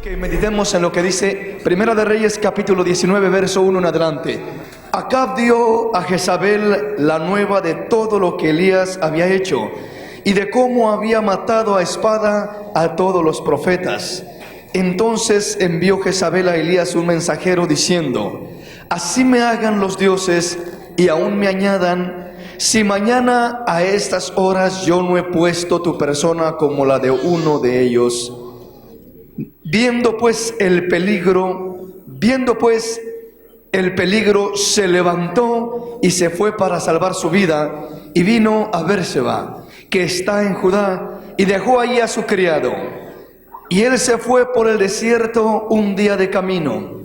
Que meditemos en lo que dice Primera de Reyes capítulo 19 verso 1 en adelante. Acab dio a Jezabel la nueva de todo lo que Elías había hecho y de cómo había matado a espada a todos los profetas. Entonces envió Jezabel a Elías un mensajero diciendo: así me hagan los dioses y aún me añadan, si mañana a estas horas yo no he puesto tu persona como la de uno de ellos. Viendo pues el peligro, se levantó y se fue para salvar su vida, y vino a Bérseba, que está en Judá, y dejó allí a su criado. Y él se fue por el desierto un día de camino,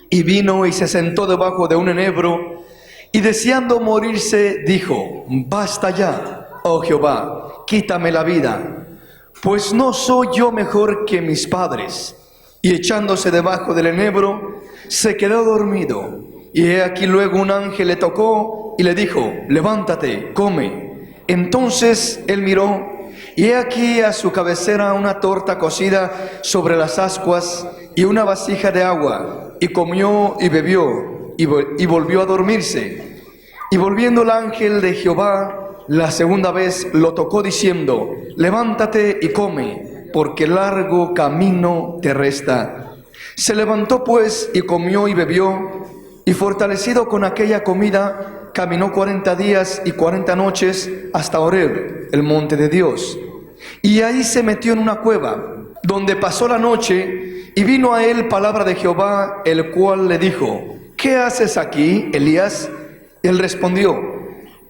y vino y se sentó debajo de un enebro, y deseando morirse, dijo: basta ya, oh Jehová, quítame la vida, pues no soy yo mejor que mis padres. Y echándose debajo del enebro, se quedó dormido. Y he aquí luego un ángel le tocó y le dijo: levántate, come. Entonces él miró, y he aquí a su cabecera una torta cocida sobre las ascuas y una vasija de agua. Y comió y bebió, y volvió a dormirse. Y volviendo el ángel de Jehová la segunda vez lo tocó diciendo: levántate y come, porque largo camino te resta. Se levantó pues y comió y bebió, y fortalecido con aquella comida, caminó 40 días y 40 noches hasta Horeb, el monte de Dios. Y ahí se metió en una cueva, donde pasó la noche, y vino a él palabra de Jehová, el cual le dijo: ¿qué haces aquí, Elías? Y él respondió: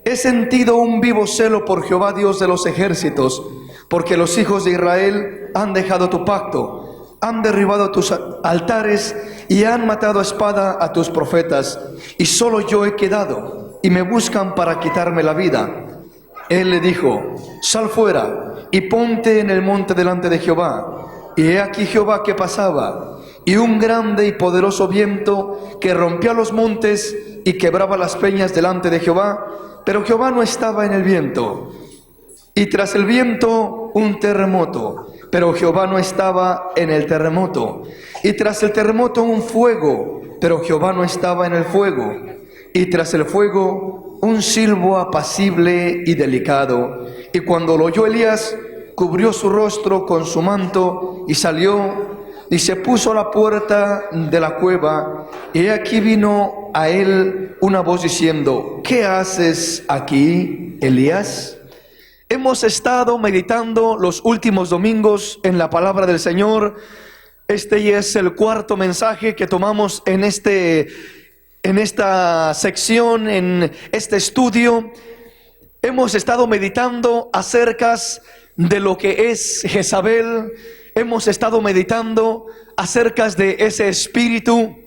he sentido un vivo celo por Jehová Dios de los ejércitos, porque los hijos de Israel han dejado tu pacto, han derribado tus altares y han matado a espada a tus profetas, y solo yo he quedado, y me buscan para quitarme la vida. Él le dijo: sal fuera y ponte en el monte delante de Jehová. Y he aquí Jehová que pasaba, y un grande y poderoso viento que rompía los montes y quebraba las peñas delante de Jehová, pero Jehová no estaba en el viento. Y tras el viento un terremoto, pero Jehová no estaba en el terremoto. Y tras el terremoto un fuego, pero Jehová no estaba en el fuego. Y tras el fuego un silbo apacible y delicado. Y cuando lo oyó Elías, cubrió su rostro con su manto y salió y se puso a la puerta de la cueva. Y aquí vino a él una voz diciendo: ¿qué haces aquí, Elías? Hemos estado meditando los últimos domingos en la palabra del Señor. Este ya es el cuarto mensaje que tomamos en esta sección, en este estudio. Hemos estado meditando acerca de lo que es Jezabel. Hemos estado meditando acerca de ese espíritu,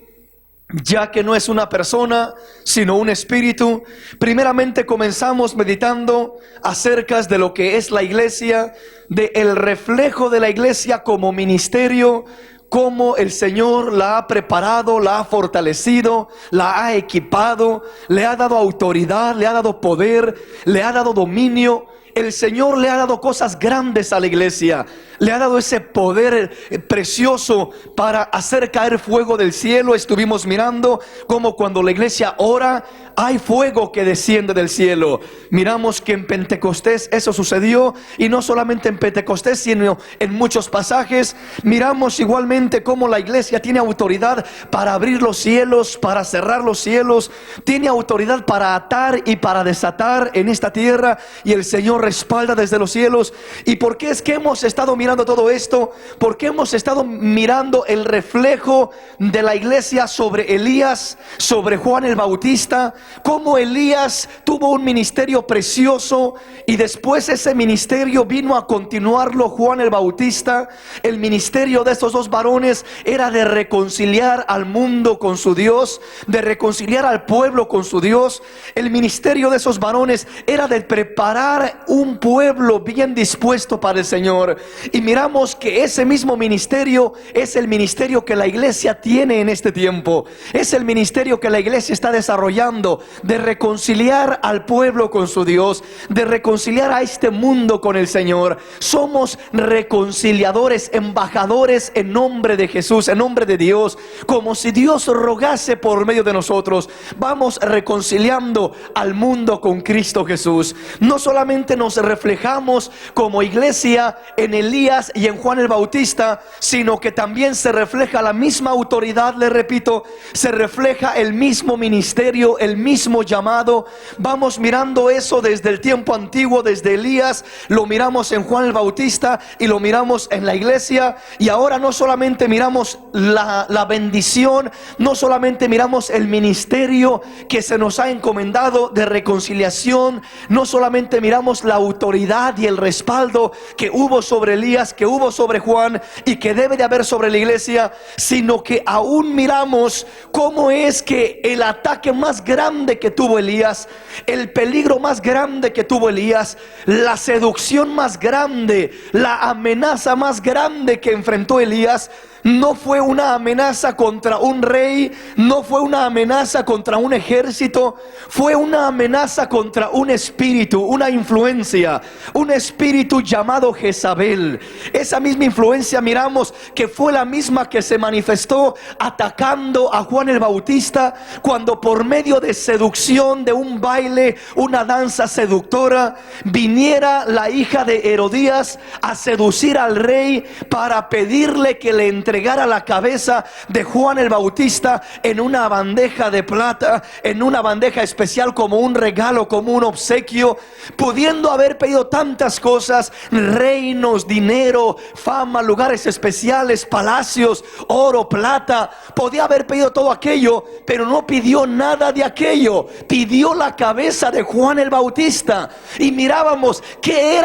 ya que no es una persona, sino un espíritu. Primeramente comenzamos meditando acerca de lo que es la iglesia, del reflejo de la iglesia como ministerio, cómo el Señor la ha preparado, la ha fortalecido, la ha equipado, le ha dado autoridad, le ha dado poder, le ha dado dominio. El Señor le ha dado cosas grandes a la iglesia. Le ha dado ese poder precioso para hacer caer fuego del cielo. Estuvimos mirando cómo cuando la iglesia ora, hay fuego que desciende del cielo. Miramos que en Pentecostés eso sucedió, y no solamente en Pentecostés, sino en muchos pasajes. Miramos igualmente cómo la iglesia tiene autoridad para abrir los cielos, para cerrar los cielos. Tiene autoridad para atar y para desatar en esta tierra, y el Señor respalda desde los cielos. ¿Y por qué es que hemos estado mirando todo esto? Porque hemos estado mirando el reflejo de la iglesia sobre Elías, sobre Juan el Bautista, cómo Elías tuvo un ministerio precioso y después ese ministerio vino a continuarlo Juan el Bautista. El ministerio de estos dos varones era de reconciliar al mundo con su Dios, de reconciliar al pueblo con su Dios. El ministerio de esos varones era de preparar un pueblo bien dispuesto para el Señor. Y miramos que ese mismo ministerio es el ministerio que la iglesia tiene en este tiempo. Es el ministerio que la iglesia está desarrollando, de reconciliar al pueblo con su Dios, de reconciliar a este mundo con el Señor. Somos reconciliadores, embajadores en nombre de Jesús, en nombre de Dios, como si Dios rogase por medio de nosotros. Vamos reconciliando al mundo con Cristo Jesús. No solamente nos reflejamos como iglesia en Elías y en Juan el Bautista, sino que también se refleja la misma autoridad, le repito, se refleja el mismo ministerio, el mismo llamado. Vamos mirando eso desde el tiempo antiguo, desde Elías, lo miramos en Juan el Bautista y lo miramos en la iglesia. Y ahora no solamente miramos la bendición, no solamente miramos el ministerio que se nos ha encomendado de reconciliación, no solamente miramos la autoridad y el respaldo que hubo sobre Elías, que hubo sobre Juan y que debe de haber sobre la iglesia, sino que aún miramos cómo es que el ataque más grande que tuvo Elías, el peligro más grande que tuvo Elías, la seducción más grande, la amenaza más grande que enfrentó Elías, no fue una amenaza contra un rey, no fue una amenaza contra un ejército, fue una amenaza contra un espíritu, una influencia, un espíritu llamado Jezabel. Esa misma influencia miramos que fue la misma que se manifestó atacando a Juan el Bautista, cuando por medio de seducción, de un baile, una danza seductora, viniera la hija de Herodías a seducir al rey para pedirle que le entregara la cabeza de Juan el Bautista en una bandeja de plata, en una bandeja especial, como un regalo, como un obsequio, pudiendo haber pedido tantas cosas: reinos, dinero, fama, lugares especiales, palacios, oro, plata. Podía haber pedido todo aquello, pero no pidió nada de aquello. Pidió la cabeza de Juan el Bautista. Y mirábamos qué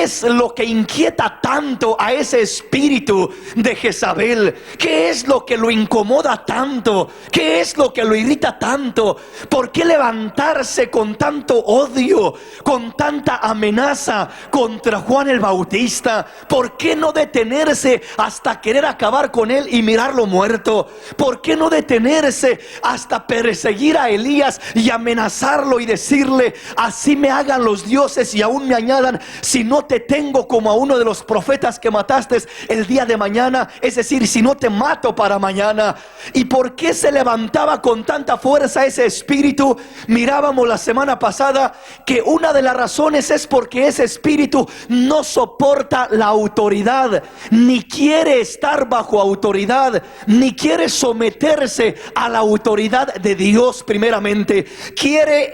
es lo que inquieta tanto a ese espíritu de Jezabel. ¿Qué es lo que lo incomoda tanto? ¿Qué es lo que lo irrita tanto? ¿Por qué levantarse con tanto odio, con tanta amenaza contra Juan el Bautista? ¿Por qué no detenerse hasta querer acabar con él y mirarlo muerto? ¿Por qué no detenerse hasta perseguir a Elías y amenazarlo y decirle: así me hagan los dioses y aún me añadan, si no te tengo como a uno de los profetas que mataste el día de mañana? Es decir, si no te mato para mañana. ¿Y por qué se levantaba con tanta fuerza ese espíritu? Mirábamos la semana pasada que una de las razones es porque ese espíritu no soporta la autoridad, ni quiere estar bajo autoridad, ni quiere someterse a la autoridad de Dios. Primeramente quiere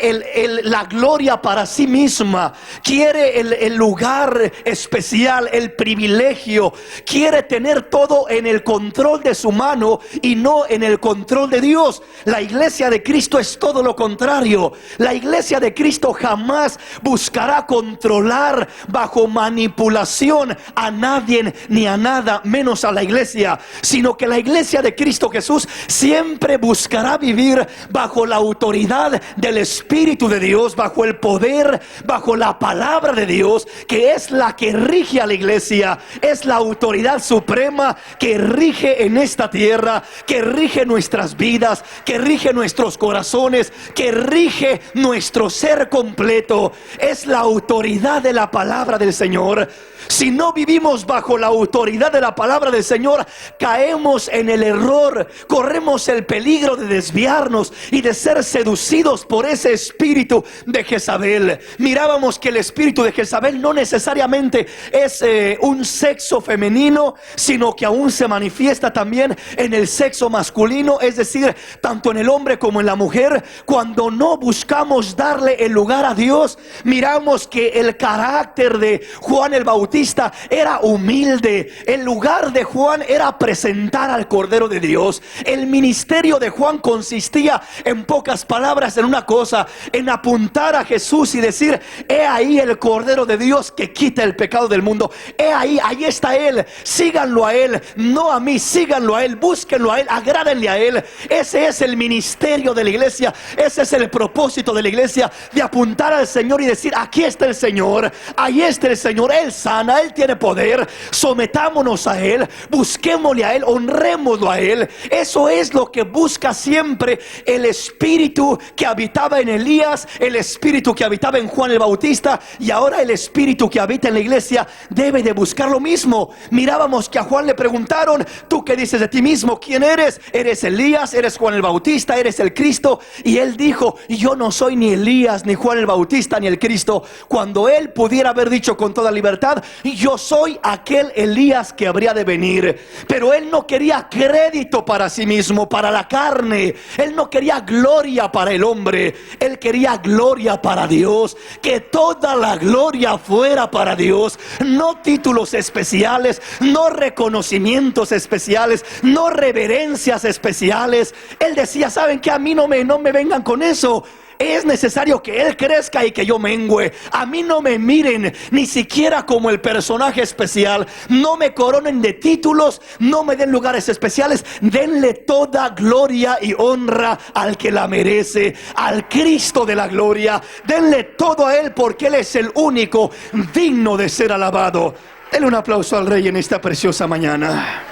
la gloria para sí misma, quiere el lugar especial, el privilegio, quiere tener todo en el control de su mano y no en el control de Dios. La iglesia de Cristo es todo lo contrario. La iglesia de Cristo jamás buscará controlar bajo manipulación a nadie ni a nada, menos a la iglesia, sino que la iglesia de Cristo Jesús siempre buscará vivir bajo la autoridad del Espíritu de Dios, bajo el poder, bajo la palabra de Dios, que es la que rige a la iglesia, es la autoridad suprema que rige en esta tierra, que rige nuestras vidas, que rige nuestros corazones, que rige nuestro ser completo. Es la autoridad de la palabra del Señor. Si no vivimos bajo la autoridad de la palabra del Señor, caemos en el error, corremos el peligro de desviarnos y de ser seducidos por ese espíritu de Jezabel. Mirábamos que el espíritu de Jezabel no necesariamente es un sexo femenino, sino que aún se manifiesta también en el sexo masculino, es decir, tanto en el hombre como en la mujer. Cuando no buscamos darle el lugar a Dios, miramos que el carácter de Juan el Bautista era humilde. El lugar de Juan era presentar al Cordero de Dios. El ministerio de Juan consistía, en pocas palabras, en una cosa: en apuntar a Jesús y decir: he ahí el Cordero de Dios que quita el pecado del mundo. He ahí, ahí está Él, síganlo a Él, no a mí, síganlo a Él, búsquenlo a Él, agrádenle a Él. Ese es el ministerio de la iglesia, ese es el propósito de la iglesia, de apuntar al Señor y decir: aquí aquí está el Señor, ahí está el Señor, Él sana, Él tiene poder, sometámonos a Él, busquémosle a Él, honrémoslo a Él. Eso es lo que busca siempre el espíritu que habitaba en Elías, el espíritu que habitaba en Juan el Bautista, y ahora el espíritu que habita en la iglesia debe de buscar lo mismo. Mirábamos que a Juan le preguntaron: ¿tú qué dices de ti mismo? ¿Quién eres? ¿Eres Elías? ¿Eres Juan el Bautista? ¿Eres el Cristo? Y él dijo: yo no soy ni Elías, ni Juan el Bautista, ni el Cristo. Cuando él pudiera haber dicho con toda libertad: yo soy aquel Elías que habría de venir. Pero él no quería crédito para sí mismo, para la carne. Él no quería gloria para el hombre, él quería gloria para Dios. Que toda la gloria fuera para Dios, no títulos especiales, no reconocimientos especiales, no reverencias especiales. Él decía: ¿saben qué? A mí no me vengan con eso. Es necesario que Él crezca y que yo mengüe. A mí no me miren ni siquiera como el personaje especial. No me coronen de títulos, no me den lugares especiales. Denle toda gloria y honra al que la merece, al Cristo de la gloria. Denle todo a Él, porque Él es el único digno de ser alabado. Denle un aplauso al Rey en esta preciosa mañana.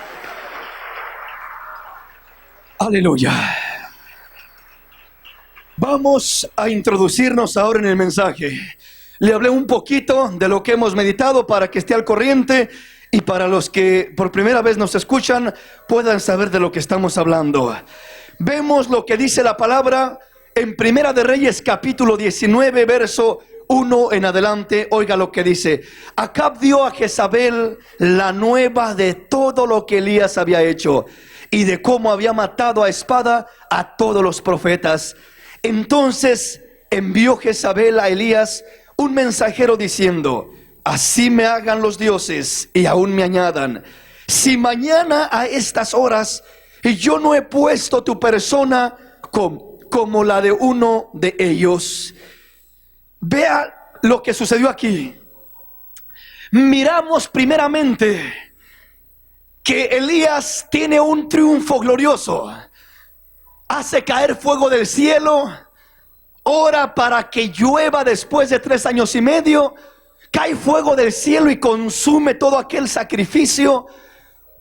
Aleluya. Vamos a introducirnos ahora en el mensaje. Le hablé un poquito de lo que hemos meditado para que esté al corriente, y para los que por primera vez nos escuchan puedan saber de lo que estamos hablando. Vemos lo que dice la palabra en Primera de Reyes capítulo 19 verso 1 en adelante. Oiga lo que dice: Acab dio a Jezabel la nueva de todo lo que Elías había hecho y de cómo había matado a espada a todos los profetas. Entonces envió Jezabel a Elías un mensajero diciendo: así me hagan los dioses y aún me añadan, si mañana a estas horas yo no he puesto tu persona como la de uno de ellos. Vea lo que sucedió aquí. Miramos primeramente que Elías tiene un triunfo glorioso. Hace caer fuego del cielo, ora para que llueva después de 3 años y medio. Cae fuego del cielo y consume todo aquel sacrificio.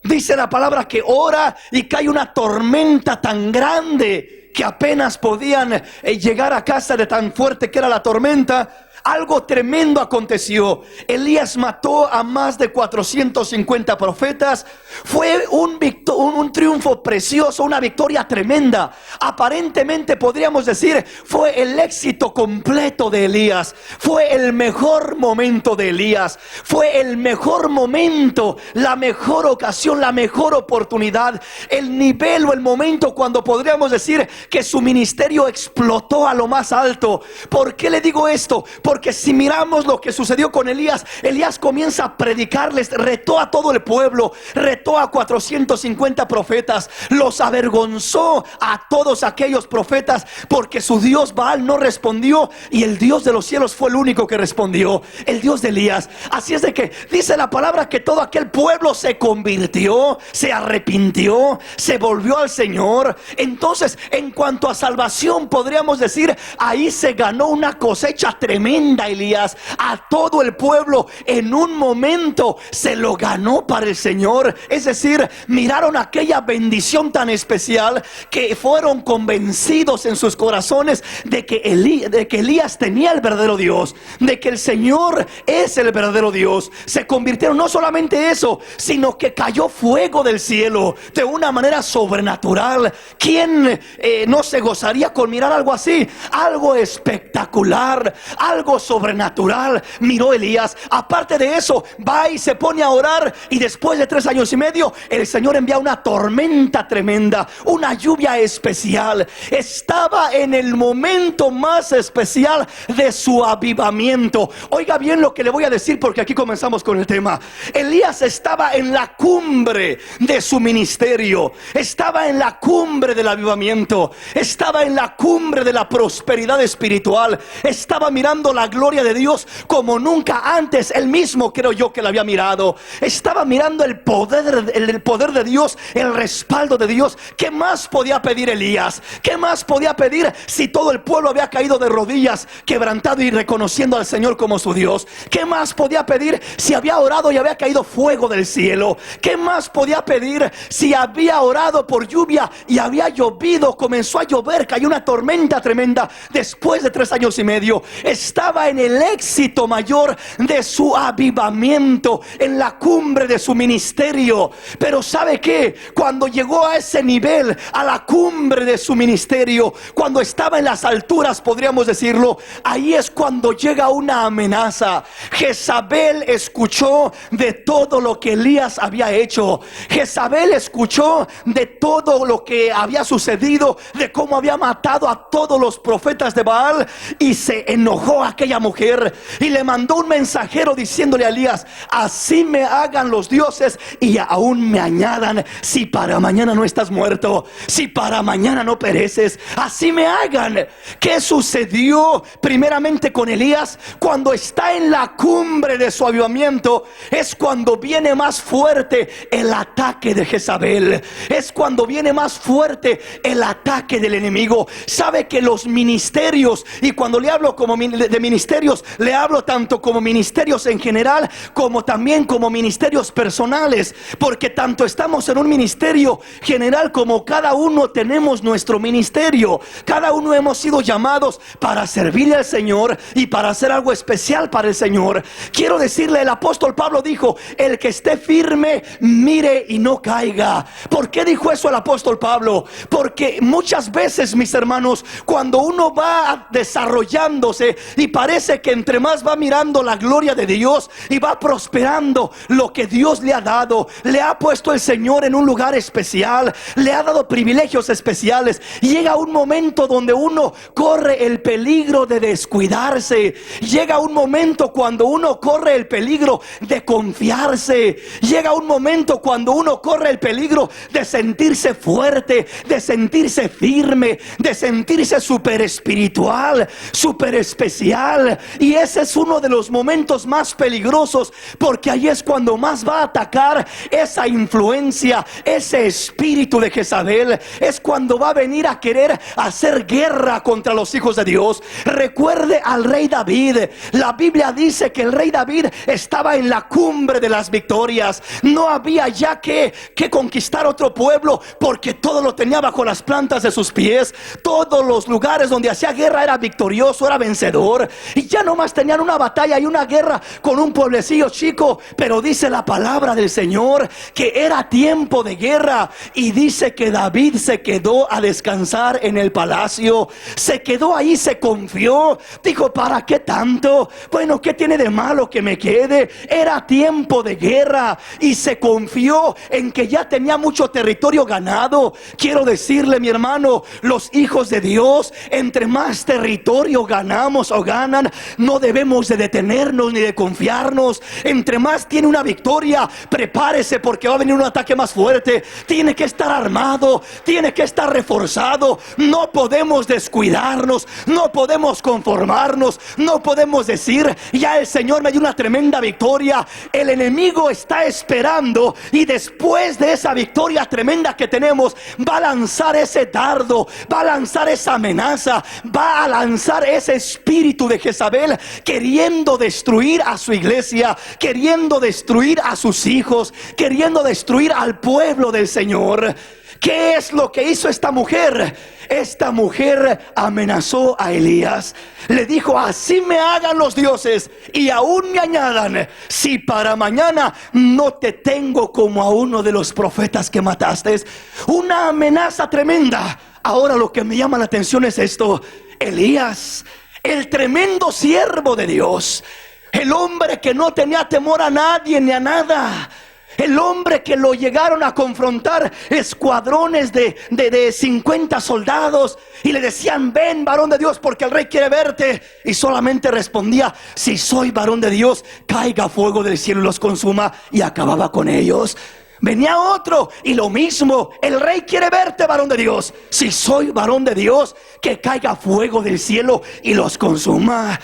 Dice la palabra que ora y cae una tormenta tan grande que apenas podían llegar a casa de tan fuerte que era la tormenta. Algo tremendo aconteció. Elías mató a más de 450 profetas. Fue un triunfo precioso, una victoria tremenda. Aparentemente podríamos decir fue el éxito completo de Elías. Fue el mejor momento de Elías. Fue el mejor momento, la mejor ocasión, la mejor oportunidad. El nivel o el momento cuando podríamos decir que su ministerio explotó a lo más alto. ¿Por qué le digo esto? Porque si miramos lo que sucedió con Elías, Elías comienza a predicarles, retó a todo el pueblo, retó a 450 profetas, los avergonzó a todos aquellos profetas, porque su Dios Baal no respondió y el Dios de los cielos fue el único que respondió, el Dios de Elías. Así es de que dice la palabra que todo aquel pueblo se convirtió, se arrepintió, se volvió al Señor. Entonces, en cuanto a salvación, podríamos decir, ahí se ganó una cosecha tremenda. Elías, a todo el pueblo en un momento se lo ganó para el Señor. Es decir, miraron aquella bendición tan especial que fueron convencidos en sus corazones de que Elías tenía el verdadero Dios, de que el Señor es el verdadero Dios. Se convirtieron, no solamente eso, sino que cayó fuego del cielo de una manera sobrenatural. ¿Quién no se gozaría con mirar algo así? Algo espectacular, algo sobrenatural. Miró Elías. Aparte de eso, va y se pone a orar, y después de 3 años y medio el Señor envía una tormenta tremenda, una lluvia especial. Estaba en el momento más especial de su avivamiento. Oiga bien lo que le voy a decir, porque aquí comenzamos con el tema. Elías estaba en la cumbre de su ministerio, estaba en la cumbre del avivamiento, estaba en la cumbre de la prosperidad espiritual, estaba mirando la gloria de Dios como nunca antes él mismo, creo yo, que la había mirado. Estaba mirando el poder de Dios, el respaldo de Dios. ¿Qué más podía pedir Elías? ¿Qué más podía pedir si todo el pueblo había caído de rodillas, quebrantado y reconociendo al Señor como su Dios? ¿Qué más podía pedir si había orado y había caído fuego del cielo? ¿Qué más podía pedir si había orado por lluvia y había llovido, comenzó a llover, cayó una tormenta tremenda después de 3 años y medio? Estaba en el éxito mayor de su avivamiento, en la cumbre de su ministerio. Pero ¿sabe qué? Cuando llegó a ese nivel, a la cumbre de su ministerio, cuando estaba en las alturas, podríamos decirlo, ahí es cuando llega una amenaza. Jezabel escuchó de todo lo que Elías había hecho. Jezabel escuchó de todo lo que había sucedido, de cómo había matado a todos los profetas de Baal, y se enojó aquella mujer y le mandó un mensajero diciéndole a Elías: así me hagan los dioses y aún me añadan, si para mañana no estás muerto, si para mañana no pereces, así me hagan. ¿Qué sucedió primeramente con Elías? Cuando está en la cumbre de su avivamiento, es cuando viene más fuerte el ataque de Jezabel, es cuando viene más fuerte el ataque del enemigo. Sabe que los ministerios, y cuando le hablo como de ministerios, le hablo tanto como ministerios en general como también como ministerios personales, porque tanto estamos en un ministerio general como cada uno tenemos nuestro ministerio. Cada uno hemos sido llamados para servirle al Señor y para hacer algo especial para el Señor. Quiero decirle, el apóstol Pablo dijo: el que esté firme, mire y no caiga. ¿Por qué dijo eso el apóstol Pablo? Porque muchas veces, mis hermanos, cuando uno va desarrollándose y parece que entre más va mirando la gloria de Dios y va prosperando lo que Dios le ha dado, le ha puesto el Señor en un lugar especial, le ha dado privilegios especiales, llega un momento donde uno corre el peligro de descuidarse. Llega un momento cuando uno corre el peligro de confiarse. Llega un momento cuando uno corre el peligro de sentirse fuerte, de sentirse firme, de sentirse súper espiritual, súper especial. Y ese es uno de los momentos más peligrosos, porque ahí es cuando más va a atacar esa influencia, ese espíritu de Jezabel. Es cuando va a venir a querer hacer guerra contra los hijos de Dios. Recuerde al rey David. La Biblia dice que el rey David estaba en la cumbre de las victorias. No había ya que conquistar otro pueblo, porque todo lo tenía bajo las plantas de sus pies. Todos los lugares donde hacía guerra era victorioso, era vencedor. Y ya nomás tenían una batalla y una guerra con un pueblecillo chico. Pero dice la palabra del Señor que era tiempo de guerra, y dice que David se quedó a descansar en el palacio. Se quedó ahí, se confió. Dijo: ¿para qué tanto? Bueno, ¿qué tiene de malo que me quede? Era tiempo de guerra, y se confió en que ya tenía mucho territorio ganado. Quiero decirle, mi hermano, los hijos de Dios, entre más territorio ganamos o ganan, no debemos de detenernos ni de confiarnos. Entre más tiene una victoria, prepárese, porque va a venir un ataque más fuerte. Tiene que estar armado, tiene que estar reforzado. No podemos descuidarnos, no podemos conformarnos, no podemos decir: ya el Señor me dio una tremenda victoria. El enemigo está esperando, y después de esa victoria tremenda que tenemos, va a lanzar ese dardo, va a lanzar esa amenaza, va a lanzar ese espíritu de Jezabel, queriendo destruir a su iglesia, queriendo destruir a sus hijos, queriendo destruir al pueblo del Señor. ¿Qué es lo que hizo esta mujer? Esta mujer amenazó a Elías. Le dijo: así me hagan los dioses y aún me añadan, si para mañana no te tengo como a uno de los profetas que mataste. Una amenaza tremenda. Ahora lo que me llama la atención es esto: Elías, el tremendo siervo de Dios, el hombre que no tenía temor a nadie ni a nada, el hombre que lo llegaron a confrontar escuadrones de 50 soldados, y le decían: ven, varón de Dios, porque el rey quiere verte. Y solamente respondía: si soy varón de Dios, caiga fuego del cielo y los consuma. Y acababa con ellos. Venía otro y lo mismo: el rey quiere verte, varón de Dios. Si soy varón de Dios, que caiga fuego del cielo y los consuma.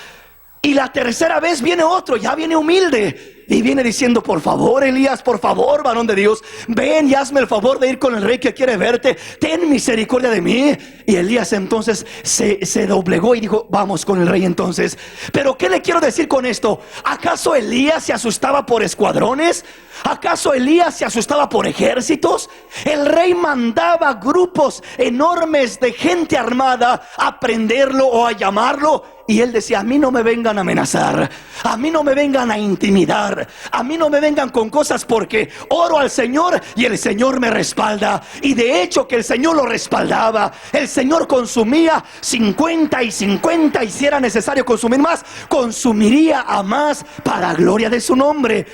Y la tercera vez viene otro, ya viene humilde, y viene diciendo: por favor, Elías, por favor, varón de Dios, ven y hazme el favor de ir con el rey que quiere verte, ten misericordia de mí. Y Elías entonces se doblegó y dijo: vamos con el rey entonces. Pero ¿qué le quiero decir con esto? ¿Acaso Elías se asustaba por escuadrones? ¿Acaso Elías se asustaba por ejércitos? El rey mandaba grupos enormes de gente armada a prenderlo o a llamarlo, y él decía: a mí no me vengan a amenazar, a mí no me vengan a intimidar, a mí no me vengan con cosas, porque oro al Señor y el Señor me respalda. Y de hecho que el Señor lo respaldaba. El Señor consumía 50 y 50, y si era necesario consumir más, consumiría a más para gloria de su nombre.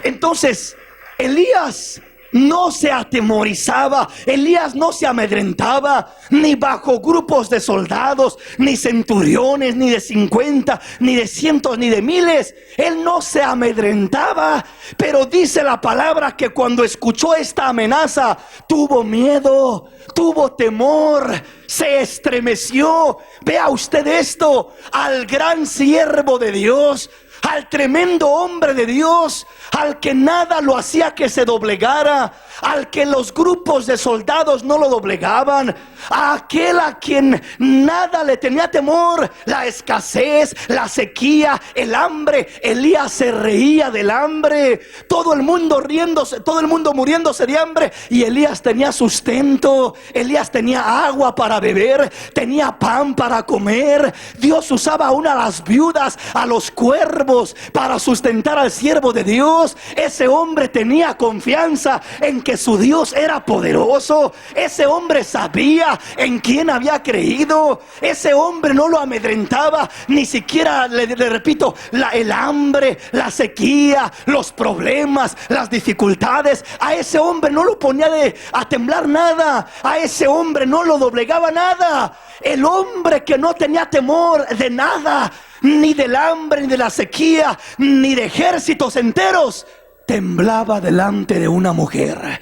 Entonces Elías no se atemorizaba, Elías no se amedrentaba, ni bajo grupos de soldados, ni centuriones, ni de 50, ni de cientos, ni de miles. Él no se amedrentaba. Pero dice la palabra que cuando escuchó esta amenaza, tuvo miedo, tuvo temor, se estremeció. Vea usted esto: al gran siervo de Dios, al tremendo hombre de Dios, al que nada lo hacía que se doblegara, al que los grupos de soldados no lo doblegaban, a aquel a quien nada le tenía temor, la escasez, la sequía, el hambre. Elías se reía del hambre, todo el mundo riéndose, todo el mundo muriéndose de hambre, y Elías tenía sustento. Elías tenía agua para beber, tenía pan para comer. Dios usaba aún a las viudas, a los cuervos, para sustentar al siervo de Dios. Ese hombre tenía confianza en que su Dios era poderoso. Ese hombre sabía en quién había creído. Ese hombre no lo amedrentaba, ni siquiera, le repito, el hambre, la sequía, los problemas, las dificultades. A ese hombre no lo ponía a temblar nada. A ese hombre no lo doblegaba nada. El hombre que no tenía temor de nada, ni del hambre, ni de la sequía, ni de ejércitos enteros, temblaba delante de una mujer.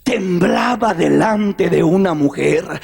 Temblaba delante de una mujer.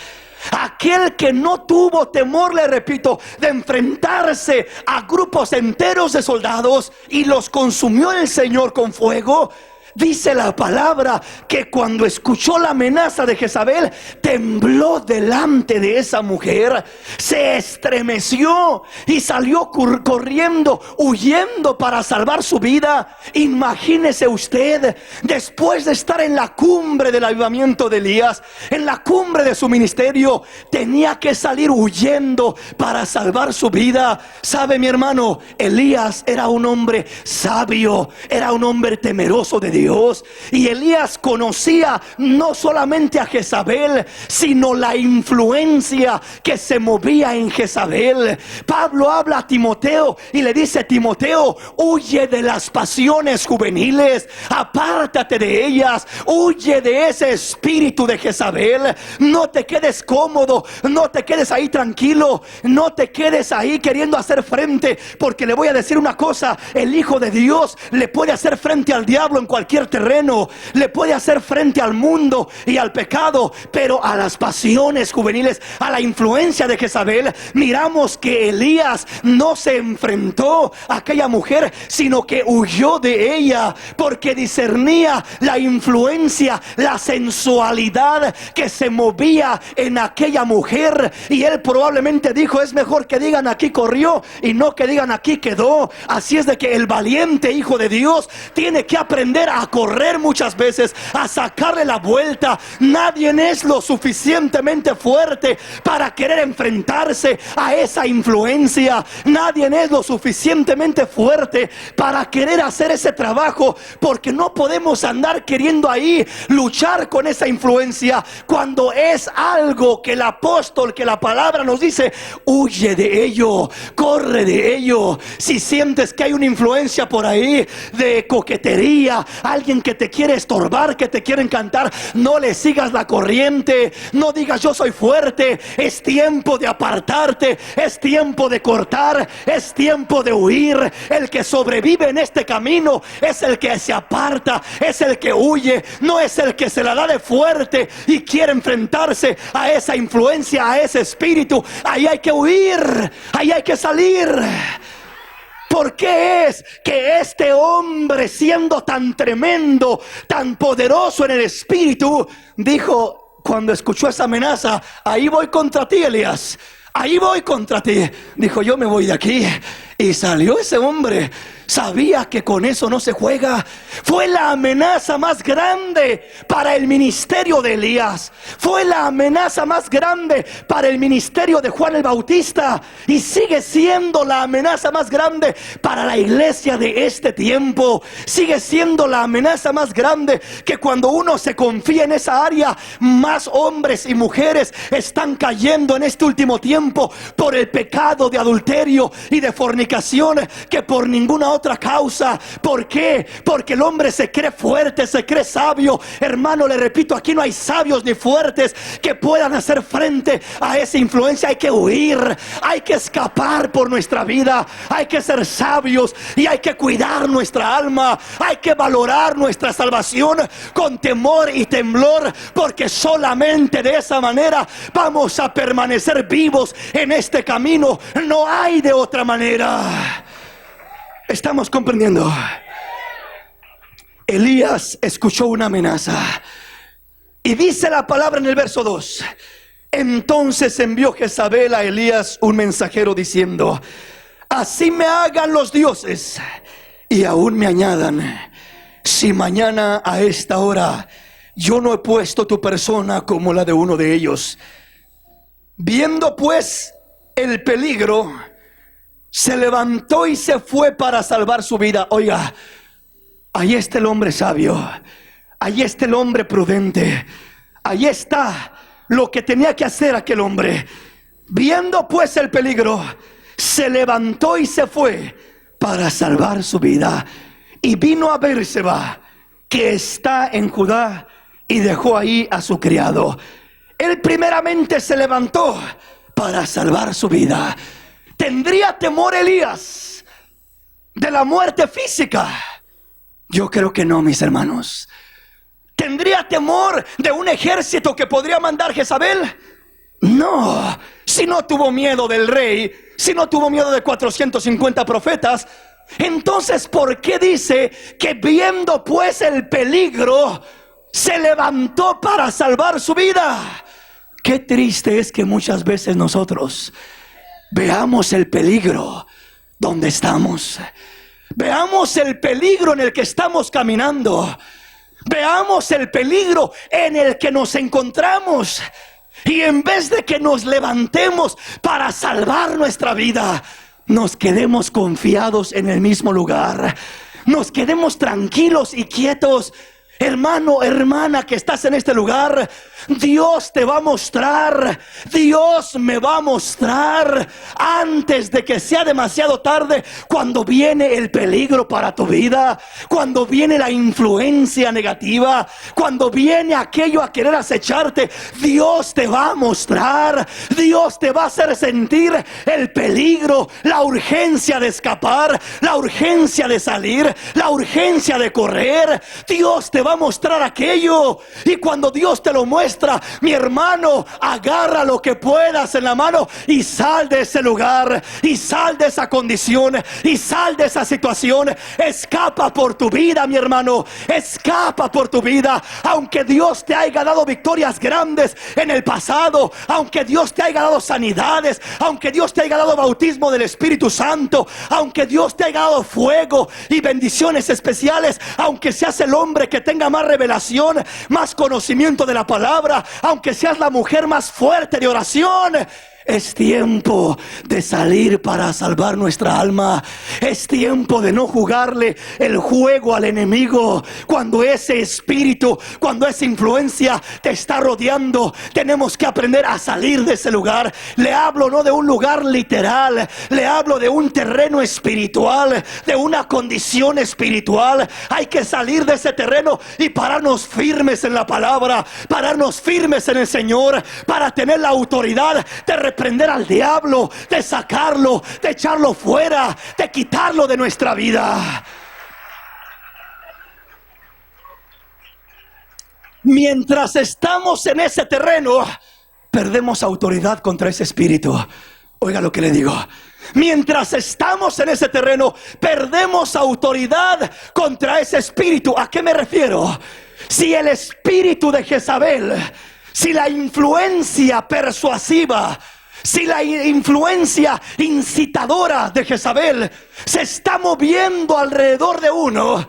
Aquel que no tuvo temor, le repito, de enfrentarse a grupos enteros de soldados, y los consumió el Señor con fuego. Dice la palabra que cuando escuchó la amenaza de Jezabel, tembló delante de esa mujer, se estremeció y salió corriendo, huyendo para salvar su vida. Imagínese usted, después de estar en la cumbre del avivamiento de Elías, en la cumbre de su ministerio, tenía que salir huyendo para salvar su vida. ¿Sabe, mi hermano? Elías era un hombre sabio, era un hombre temeroso de Dios. Y Elías conocía no solamente a Jezabel, sino la influencia que se movía en Jezabel. Pablo habla a Timoteo y le dice: Timoteo, huye de las pasiones juveniles, apártate de ellas, huye de ese espíritu de Jezabel. No te quedes cómodo, no te quedes ahí tranquilo, no te quedes ahí queriendo hacer frente, porque le voy a decir una cosa: el Hijo de Dios le puede hacer frente al diablo en cualquier terreno, le puede hacer frente al mundo y al pecado, pero a las pasiones juveniles, a la influencia de Jezabel, miramos que Elías no se enfrentó a aquella mujer, sino que huyó de ella, porque discernía la influencia, la sensualidad que se movía en aquella mujer. Y él probablemente dijo: es mejor que digan aquí corrió y no que digan aquí quedó. Así es de que el valiente hijo de Dios tiene que aprender a correr muchas veces, a sacarle la vuelta. Nadie es lo suficientemente fuerte para querer enfrentarse a esa influencia. Nadie es lo suficientemente fuerte para querer hacer ese trabajo, porque no podemos andar queriendo ahí luchar con esa influencia cuando es algo que el apóstol, que la palabra nos dice: huye de ello, corre de ello. Si sientes que hay una influencia por ahí de coquetería, alguien que te quiere estorbar, que te quiere encantar, no le sigas la corriente. No digas: yo soy fuerte. Es tiempo de apartarte, es tiempo de cortar, es tiempo de huir. El que sobrevive en este camino es el que se aparta, es el que huye, no es el que se la da de fuerte y quiere enfrentarse a esa influencia, a ese espíritu. Ahí hay que huir, ahí hay que salir. ¿Por qué es que este hombre, siendo tan tremendo, tan poderoso en el espíritu, dijo cuando escuchó esa amenaza: ahí voy contra ti, Elías, ahí voy contra ti? Dijo: yo me voy de aquí. Y salió ese hombre. Sabía que con eso no se juega. Fue la amenaza más grande para el ministerio de Elías. Fue la amenaza más grande para el ministerio de Juan el Bautista. Y sigue siendo la amenaza más grande para la iglesia de este tiempo. Sigue siendo la amenaza más grande, que cuando uno se confía en esa área, más hombres y mujeres están cayendo en este último tiempo por el pecado de adulterio y de fornicación, que por ninguna otra causa. ¿Por qué? Porque el hombre se cree fuerte, se cree sabio. Hermano, le repito, aquí no hay sabios ni fuertes que puedan hacer frente a esa influencia. Hay que huir, hay que escapar por nuestra vida. Hay que ser sabios y hay que cuidar nuestra alma. Hay que valorar nuestra salvación con temor y temblor, porque solamente de esa manera vamos a permanecer vivos en este camino. No hay de otra manera. ¿Estamos comprendiendo? Elías escuchó una amenaza y dice la palabra en el verso 2: entonces envió Jezabel a Elías un mensajero diciendo: así me hagan los dioses y aún me añadan, si mañana a esta hora yo no he puesto tu persona como la de uno de ellos. Viendo pues el peligro, se levantó y se fue para salvar su vida. Oiga, ahí está el hombre sabio, ahí está el hombre prudente, ahí está lo que tenía que hacer aquel hombre. Viendo pues el peligro, se levantó y se fue para salvar su vida. Y vino a Bérseba, que está en Judá, y dejó ahí a su criado. Él primeramente se levantó para salvar su vida. ¿Tendría temor Elías de la muerte física? Yo creo que no, mis hermanos. ¿Tendría temor de un ejército que podría mandar Jezabel? No. Si no tuvo miedo del rey, si no tuvo miedo de 450 profetas, entonces ¿por qué dice que viendo pues el peligro, se levantó para salvar su vida? Qué triste es que muchas veces nosotros veamos el peligro donde estamos. Veamos el peligro en el que estamos caminando. Veamos el peligro en el que nos encontramos. Y en vez de que nos levantemos para salvar nuestra vida, nos quedemos confiados en el mismo lugar. Nos quedemos tranquilos y quietos. Hermano, hermana que estás en este lugar, Dios te va a mostrar, Dios me va a mostrar antes de que sea demasiado tarde, cuando viene el peligro para tu vida, cuando viene la influencia negativa, cuando viene aquello a querer acecharte. Dios te va a mostrar, Dios te va a hacer sentir el peligro, la urgencia de escapar, la urgencia de salir, la urgencia de correr. Dios te va a mostrar aquello, y cuando Dios te lo muestra, mi hermano, agarra lo que puedas en la mano y sal de ese lugar, y sal de esa condición, y sal de esa situación. Escapa por tu vida, mi hermano, escapa por tu vida. Aunque Dios te haya dado victorias grandes en el pasado, aunque Dios te haya dado sanidades, aunque Dios te haya dado bautismo del Espíritu Santo, aunque Dios te haya dado fuego y bendiciones especiales, aunque seas el hombre que tenga más revelación, más conocimiento de la palabra, aunque seas la mujer más fuerte de oración, es tiempo de salir para salvar nuestra alma. Es tiempo de no jugarle el juego al enemigo. Cuando ese espíritu, cuando esa influencia te está rodeando, tenemos que aprender a salir de ese lugar. Le hablo no de un lugar literal, le hablo de un terreno espiritual, de una condición espiritual. Hay que salir de ese terreno y pararnos firmes en la palabra, pararnos firmes en el Señor, para tener la autoridad de reprender al diablo, de sacarlo, de echarlo fuera, de quitarlo de nuestra vida. Mientras estamos en ese terreno, perdemos autoridad contra ese espíritu. Oiga lo que le digo: Mientras estamos en ese terreno, perdemos autoridad contra ese espíritu. ¿A qué me refiero? Si el espíritu de Jezabel, si la influencia persuasiva, si la influencia incitadora de Jezabel se está moviendo alrededor de uno,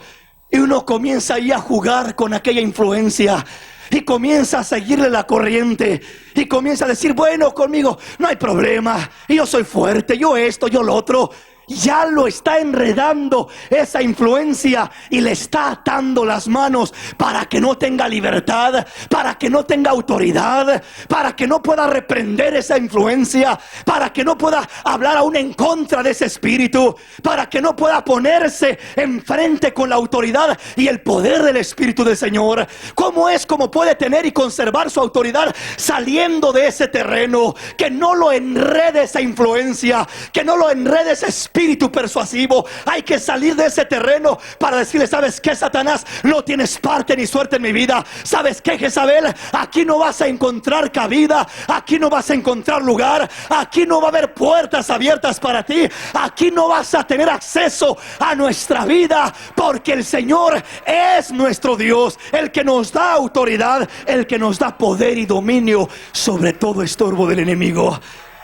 y uno comienza ahí a jugar con aquella influencia y comienza a seguirle la corriente y comienza a decir, bueno, conmigo no hay problema, yo soy fuerte, yo esto, yo lo otro. Ya lo está enredando esa influencia y le está atando las manos para que no tenga libertad, para que no tenga autoridad, para que no pueda reprender esa influencia, para que no pueda hablar aún en contra de ese espíritu, para que no pueda ponerse enfrente con la autoridad y el poder del Espíritu del Señor. ¿Cómo es como puede tener y conservar su autoridad saliendo de ese terreno? Que no lo enrede esa influencia, que no lo enrede ese espíritu persuasivo. Hay que salir de ese terreno para decirle, ¿sabes qué, Satanás? No tienes parte ni suerte en mi vida. ¿Sabes qué, Jezabel? Aquí no vas a encontrar cabida, aquí no vas a encontrar lugar, aquí no va a haber puertas abiertas para ti, aquí no vas a tener acceso a nuestra vida, porque el Señor es nuestro Dios, el que nos da autoridad, el que nos da poder y dominio sobre todo estorbo del enemigo.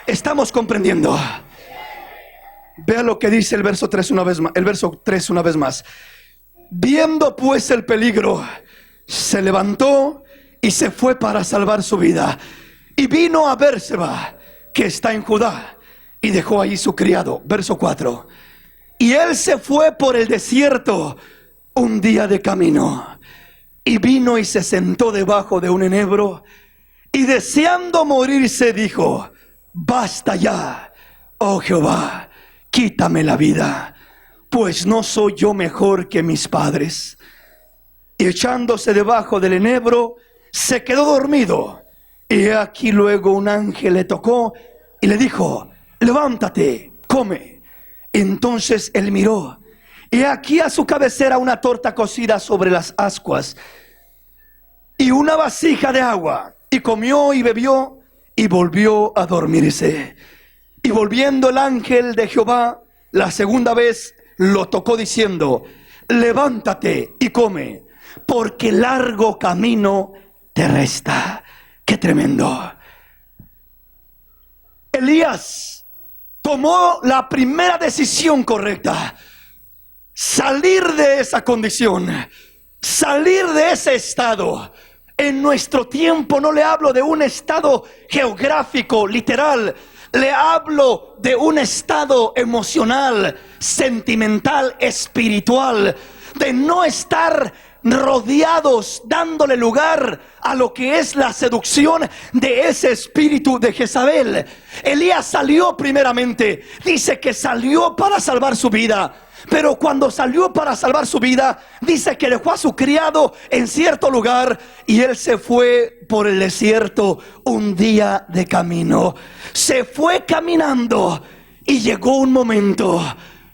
¿Estamos comprendiendo? Vea lo que dice el verso 3 una vez más. El verso 3 una vez más. Viendo pues el peligro, se levantó y se fue para salvar su vida. Y vino a Bérseba, que está en Judá, y dejó allí su criado. Verso 4. Y él se fue por el desierto un día de camino. Y vino y se sentó debajo de un enebro. Y deseando morirse dijo, basta ya, oh Jehová, quítame la vida, pues no soy yo mejor que mis padres. Y echándose debajo del enebro, se quedó dormido. Y aquí luego un ángel le tocó y le dijo, levántate, come. Entonces él miró, y aquí a su cabecera una torta cocida sobre las ascuas y una vasija de agua. Y comió y bebió y volvió a dormirse. Y volviendo el ángel de Jehová la segunda vez lo tocó diciendo, levántate y come, porque largo camino te resta. ¡Qué tremendo! Elías tomó la primera decisión correcta: salir de esa condición, salir de ese estado. En nuestro tiempo no le hablo de un estado geográfico, literal. Le hablo de un estado emocional, sentimental, espiritual, de no estar rodeados, dándole lugar a lo que es la seducción de ese espíritu de Jezabel. Elías salió primeramente, dice que salió para salvar su vida. Pero cuando salió para salvar su vida, dice que dejó a su criado en cierto lugar y él se fue por el desierto un día de camino. Se fue caminando y llegó un momento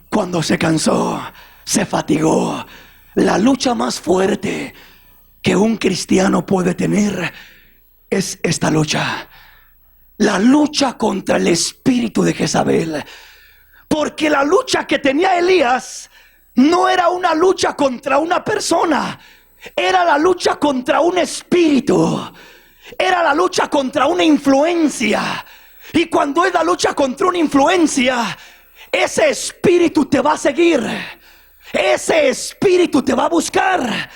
cuando se cansó, se fatigó. La lucha más fuerte que un cristiano puede tener es esta lucha: la lucha contra el espíritu de Jezabel. Porque la lucha que tenía Elías no era una lucha contra una persona, era la lucha contra un espíritu, era la lucha contra una influencia. Y cuando es la lucha contra una influencia, ese espíritu te va a seguir, ese espíritu te va a buscar.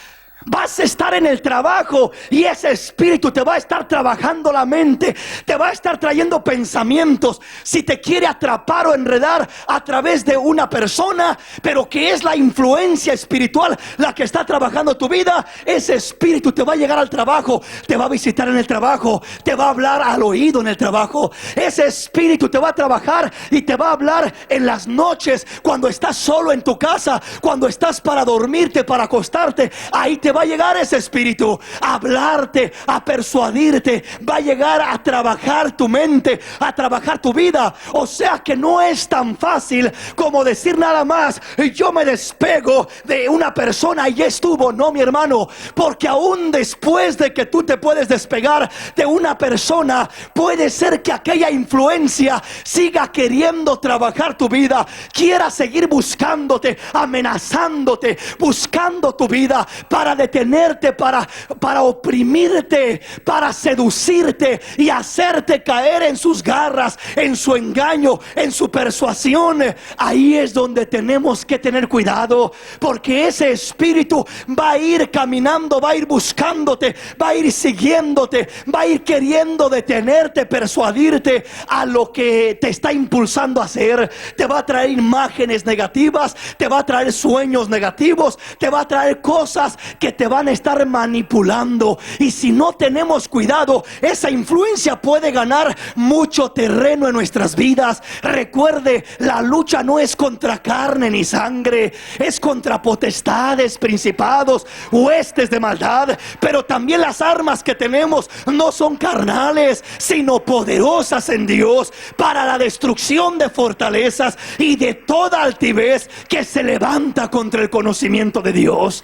Vas a estar en el trabajo y ese espíritu te va a estar trabajando la mente, te va a estar trayendo pensamientos. Si te quiere atrapar o enredar a través de una persona, pero que es la influencia espiritual la que está trabajando tu vida, ese espíritu te va a llegar al trabajo, te va a visitar en el trabajo, te va a hablar al oído en el trabajo. Ese espíritu te va a trabajar y te va a hablar en las noches, cuando estás solo en tu casa, cuando estás para dormirte, para acostarte. Ahí te porque va a llegar ese espíritu a hablarte, a persuadirte, va a llegar a trabajar tu mente, a trabajar tu vida. O sea que no es tan fácil como decir nada más, yo me despego de una persona y ya estuvo. No, mi hermano, porque aún después de que tú te puedes despegar de una persona, puede ser que aquella influencia siga queriendo trabajar tu vida, quiera seguir buscándote, amenazándote, buscando tu vida para detenerte, para oprimirte, para seducirte y hacerte caer en sus garras, en su engaño, en su persuasión. Ahí es donde tenemos que tener cuidado, porque ese espíritu va a ir caminando, va a ir buscándote, va a ir siguiéndote, va a ir queriendo detenerte, persuadirte a lo que te está impulsando a hacer. Te va a traer imágenes negativas, te va a traer sueños negativos, te va a traer cosas que te van a estar manipulando. Y si no tenemos cuidado, esa influencia puede ganar mucho terreno en nuestras vidas. Recuerde, la lucha no es contra carne ni sangre, es contra potestades, principados, huestes de maldad. Pero también las armas que tenemos no son carnales, sino poderosas en Dios para la destrucción de fortalezas y de toda altivez que se levanta contra el conocimiento de Dios.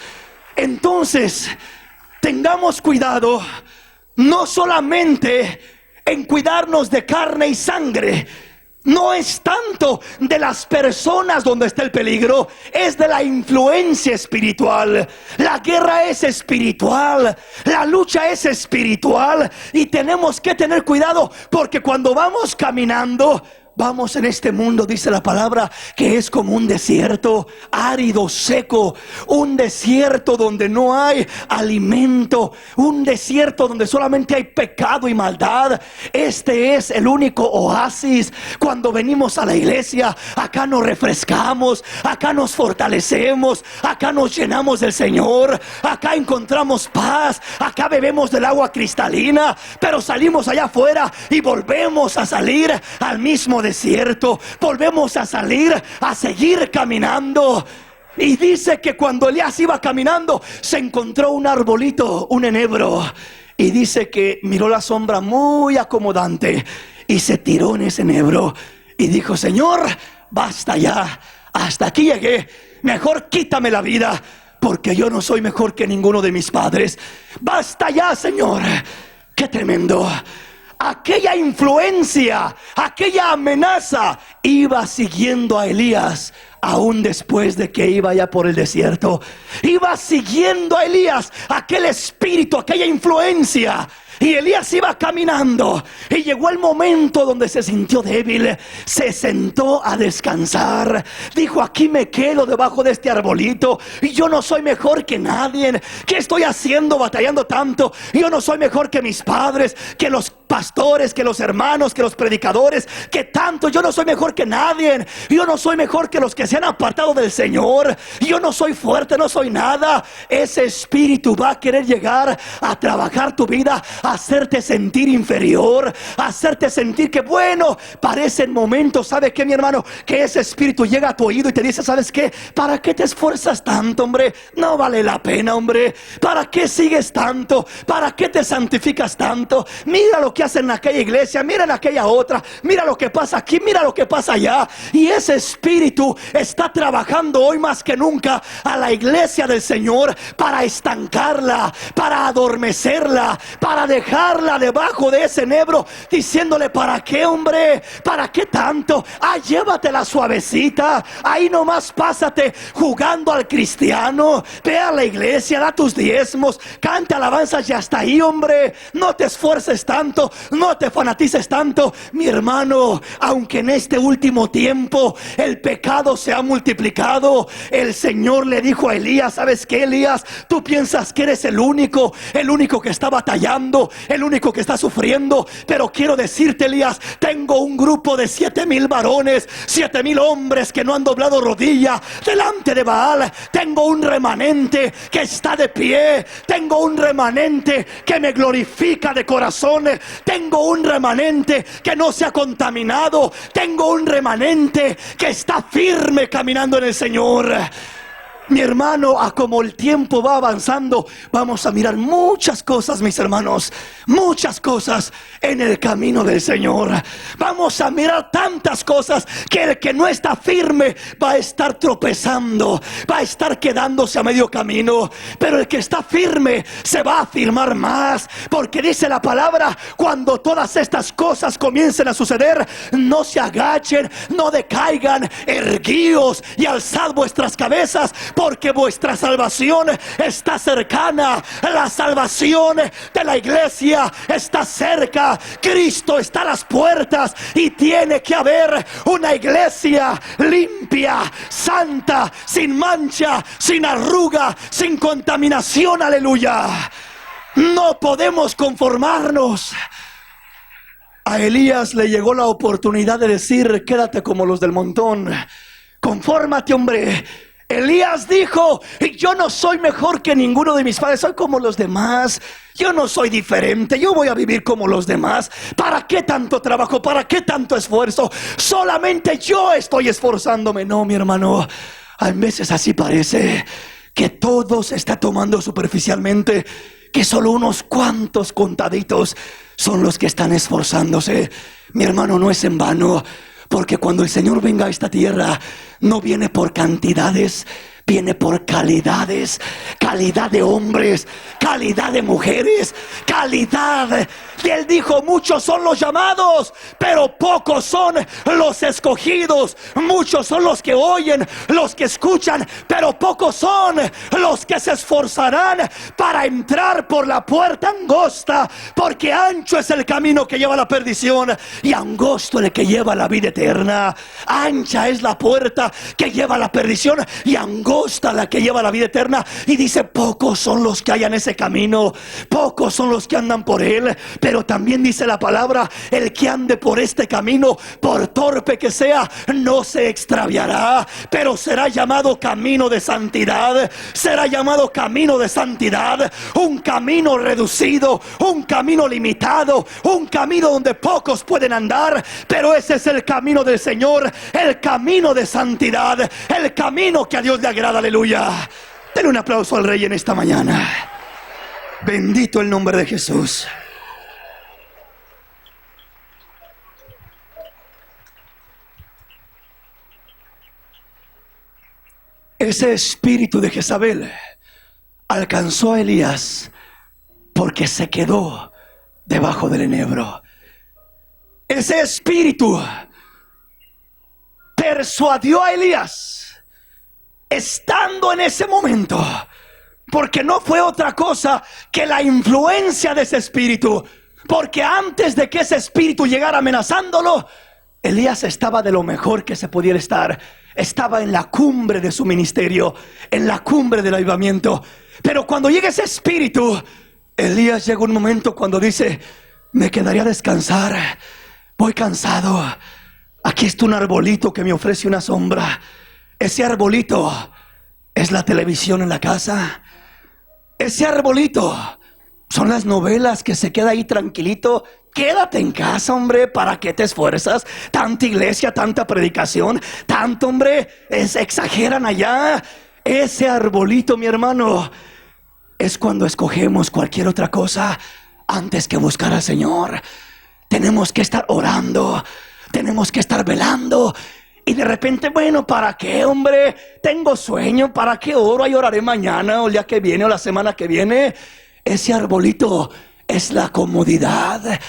Entonces, tengamos cuidado, no solamente en cuidarnos de carne y sangre. No es tanto de las personas donde está el peligro, es de la influencia espiritual. La guerra es espiritual, la lucha es espiritual, y tenemos que tener cuidado, porque cuando vamos caminando, vamos en este mundo, dice la palabra, que es como un desierto árido, seco, un desierto donde no hay alimento, un desierto donde solamente hay pecado y maldad. Este es el único oasis. Cuando venimos a la iglesia, acá nos refrescamos, acá nos fortalecemos, acá nos llenamos del Señor, acá encontramos paz, acá bebemos del agua cristalina. Pero salimos allá afuera y volvemos a salir al mismo desierto, volvemos a salir a seguir caminando. Y dice que cuando Elías iba caminando, se encontró un arbolito, un enebro, y dice que miró la sombra muy acomodante y se tiró en ese enebro y dijo: Señor, basta ya, hasta aquí llegué, mejor quítame la vida, porque yo no soy mejor que ninguno de mis padres. Basta ya, Señor. Qué tremendo. Aquella influencia, aquella amenaza iba siguiendo a Elías aún después de que iba ya por el desierto. Iba siguiendo a Elías aquel espíritu, aquella influencia. Y Elías iba caminando y llegó el momento donde se sintió débil. Se sentó a descansar. Dijo: aquí me quedo debajo de este arbolito, y yo no soy mejor que nadie. ¿Qué estoy haciendo batallando tanto? Yo no soy mejor que mis padres, que los pastores, que los hermanos, que los predicadores, que tanto. Yo no soy mejor que nadie. Yo no soy mejor que los que se han apartado del Señor. Yo no soy fuerte, no soy nada. Ese espíritu va a querer llegar a trabajar tu vida, hacerte sentir inferior, hacerte sentir que, bueno, parecen momentos, ¿sabe qué, mi hermano? Que ese espíritu llega a tu oído y te dice: ¿sabes qué? ¿Para qué te esfuerzas tanto, hombre? No vale la pena, hombre. ¿Para qué sigues tanto? ¿Para qué te santificas tanto? Mira lo que hacen en aquella iglesia, mira en aquella otra, mira lo que pasa aquí, mira lo que pasa allá. Y ese espíritu está trabajando hoy más que nunca a la iglesia del Señor para estancarla, para adormecerla, para dejarla debajo de ese enebro, diciéndole: ¿para qué, hombre? ¿Para qué tanto? Llévatela suavecita. Ahí nomás pásate jugando al cristiano. Ve a la iglesia, da tus diezmos, canta alabanzas y hasta ahí, hombre. No te esfuerces tanto, no te fanatices tanto. Mi hermano, aunque en este último tiempo el pecado se ha multiplicado, el Señor le dijo a Elías: ¿sabes qué, Elías? Tú piensas que eres el único que está batallando, el único que está sufriendo, pero quiero decirte, Elías, tengo un grupo de 7,000 varones, 7,000 hombres que no han doblado rodilla delante de Baal. Tengo un remanente que está de pie, tengo un remanente que me glorifica de corazón, tengo un remanente que no se ha contaminado, tengo un remanente que está firme caminando en el Señor. Mi hermano, a como el tiempo va avanzando, vamos a mirar muchas cosas, mis hermanos, muchas cosas en el camino del Señor. Vamos a mirar tantas cosas que el que no está firme va a estar tropezando, va a estar quedándose a medio camino. Pero el que está firme se va a afirmar más, porque dice la palabra: cuando todas estas cosas comiencen a suceder, no se agachen, no decaigan, erguíos y alzad vuestras cabezas, porque vuestra salvación está cercana. La salvación de la iglesia está cerca. Cristo está a las puertas y tiene que haber una iglesia limpia, santa, sin mancha, sin arruga, sin contaminación. Aleluya. No podemos conformarnos. A Elías le llegó la oportunidad de decir: quédate como los del montón, confórmate, hombre. Elías dijo: yo no soy mejor que ninguno de mis padres, soy como los demás. Yo no soy diferente, yo voy a vivir como los demás. ¿Para qué tanto trabajo? ¿Para qué tanto esfuerzo? Solamente yo estoy esforzándome. No, mi hermano, a veces así parece que todo se está tomando superficialmente, que solo unos cuantos contaditos son los que están esforzándose. Mi hermano, no es en vano, porque cuando el Señor venga a esta tierra, no viene por cantidades, viene por calidades. Calidad de hombres, calidad de mujeres, calidad. Y Él dijo: muchos son los llamados, pero pocos son los escogidos. Muchos son los que oyen, los que escuchan, pero pocos son los que se esforzarán para entrar por la puerta angosta, porque ancho es el camino que lleva a la perdición y angosto el que lleva a la vida eterna. Ancha es la puerta que lleva a la perdición y angosta la que lleva a la vida eterna. Y dice: pocos son los que hallan ese camino, pocos son los que andan por él. Pero también dice la palabra: el que ande por este camino, por torpe que sea, no se extraviará, pero será llamado camino de santidad. Será llamado camino de santidad. Un camino reducido, un camino limitado, un camino donde pocos pueden andar, pero ese es el camino del Señor, el camino de santidad, el camino que a Dios le agrada. Aleluya. Denle un aplauso al Rey en esta mañana. Bendito el nombre de Jesús. Ese espíritu de Jezabel alcanzó a Elías porque se quedó debajo del enebro. Ese espíritu persuadió a Elías estando en ese momento, porque no fue otra cosa que la influencia de ese espíritu. Porque antes de que ese espíritu llegara amenazándolo, Elías estaba de lo mejor que se pudiera estar. Estaba en la cumbre de su ministerio, en la cumbre del avivamiento. Pero cuando llega ese espíritu, Elías llega un momento cuando dice: me quedaría a descansar, voy cansado. Aquí está un arbolito que me ofrece una sombra. Ese arbolito es la televisión en la casa. Ese arbolito son las novelas que se queda ahí tranquilito. Quédate en casa, hombre, ¿para qué te esfuerzas? Tanta iglesia, tanta predicación, tanto, hombre, exageran allá. Ese arbolito, mi hermano, es cuando escogemos cualquier otra cosa antes que buscar al Señor. Tenemos que estar orando, tenemos que estar velando. Y de repente, bueno, ¿para qué, hombre? Tengo sueño, ¿para qué oro? Ahí oraré mañana o el día que viene o la semana que viene. Ese arbolito es la comodidad.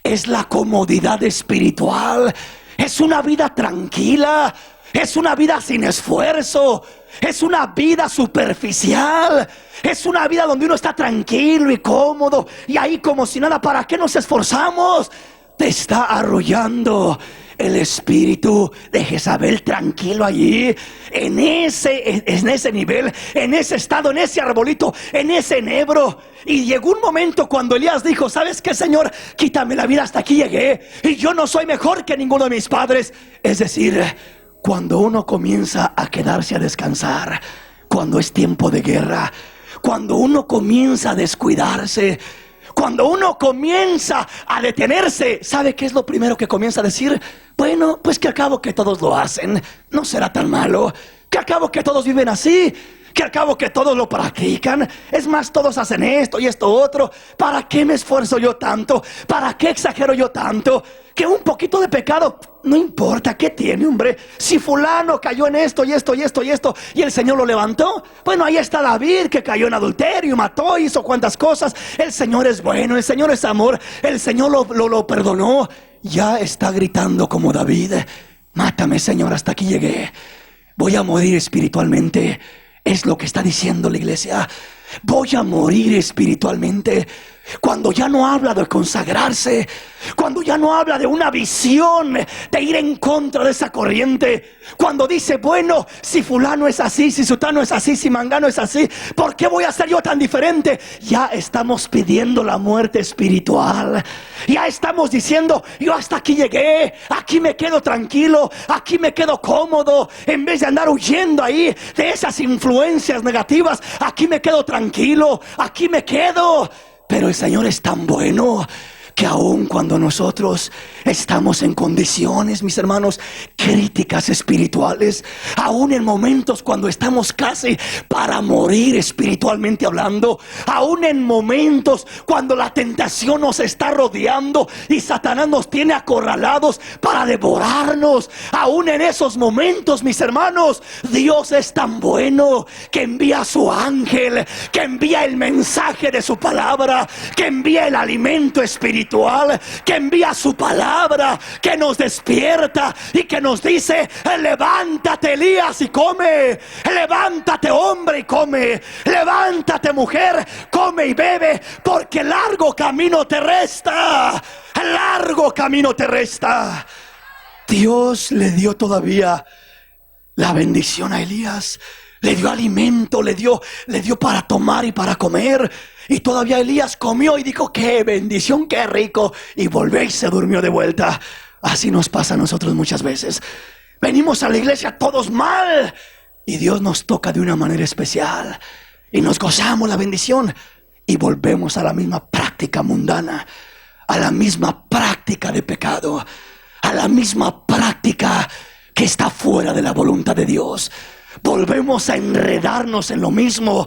Es la comodidad espiritual. Es una vida tranquila. Es una vida sin esfuerzo. Es una vida superficial. Es una vida donde uno está tranquilo y cómodo y ahí como si nada. ¿Para qué nos esforzamos? Te está arrullando el espíritu de Jezabel tranquilo allí, en ese nivel, en ese estado, en ese arbolito, en ese enebro. Y llegó un momento cuando Elías dijo: ¿sabes qué, Señor? Quítame la vida, hasta aquí llegué y yo no soy mejor que ninguno de mis padres. Es decir, cuando uno comienza a quedarse a descansar, cuando es tiempo de guerra, cuando uno comienza a descuidarse, cuando uno comienza a detenerse, ¿sabe qué es lo primero que comienza a decir? Bueno, pues que al cabo que todos lo hacen, no será tan malo. que al cabo que todos viven así, que al cabo que todos lo practican. Es más, todos hacen esto y esto otro. ¿Para qué me esfuerzo yo tanto? ¿Para qué exagero yo tanto? Que un poquito de pecado, no importa, ¿qué tiene, hombre? Si fulano cayó en esto y esto y esto y esto y el Señor lo levantó, bueno, ahí está David, que cayó en adulterio, mató, hizo cuantas cosas. El Señor es bueno, el Señor es amor, el Señor lo perdonó. Ya está gritando como David: mátame, Señor, hasta aquí llegué. Voy a morir espiritualmente. Es lo que está diciendo la iglesia. Voy a morir espiritualmente. Cuando ya no habla de consagrarse, cuando ya no habla de una visión de ir en contra de esa corriente, cuando dice, bueno, si fulano es así, si sutano es así, si mangano es así, ¿por qué voy a ser yo tan diferente? Ya estamos pidiendo la muerte espiritual. Ya estamos diciendo, yo hasta aquí llegué, aquí me quedo tranquilo, aquí me quedo cómodo. En vez de andar huyendo ahí de esas influencias negativas, aquí me quedo tranquilo, aquí me quedo. Pero el Señor es tan bueno que aun cuando nosotros estamos en condiciones, mis hermanos, críticas espirituales, aun en momentos cuando estamos casi para morir espiritualmente hablando, aun en momentos cuando la tentación nos está rodeando y Satanás nos tiene acorralados para devorarnos, aun en esos momentos, mis hermanos, Dios es tan bueno que envía a su ángel, que envía el mensaje de su palabra, que envía el alimento espiritual, que envía su palabra, que nos despierta y que nos dice: levántate, Elías, y come. Levántate, hombre, y come. Levántate, mujer, come y bebe, porque largo camino te resta. Largo camino te resta. Dios le dio todavía la bendición a Elías. Le dio alimento, le dio para tomar y para comer. Y todavía Elías comió y dijo: qué bendición, qué rico. Y volvió y se durmió de vuelta. Así nos pasa a nosotros muchas veces. Venimos a la iglesia todos mal y Dios nos toca de una manera especial y nos gozamos la bendición y volvemos a la misma práctica mundana, a la misma práctica de pecado, a la misma práctica que está fuera de la voluntad de Dios. Volvemos a enredarnos en lo mismo.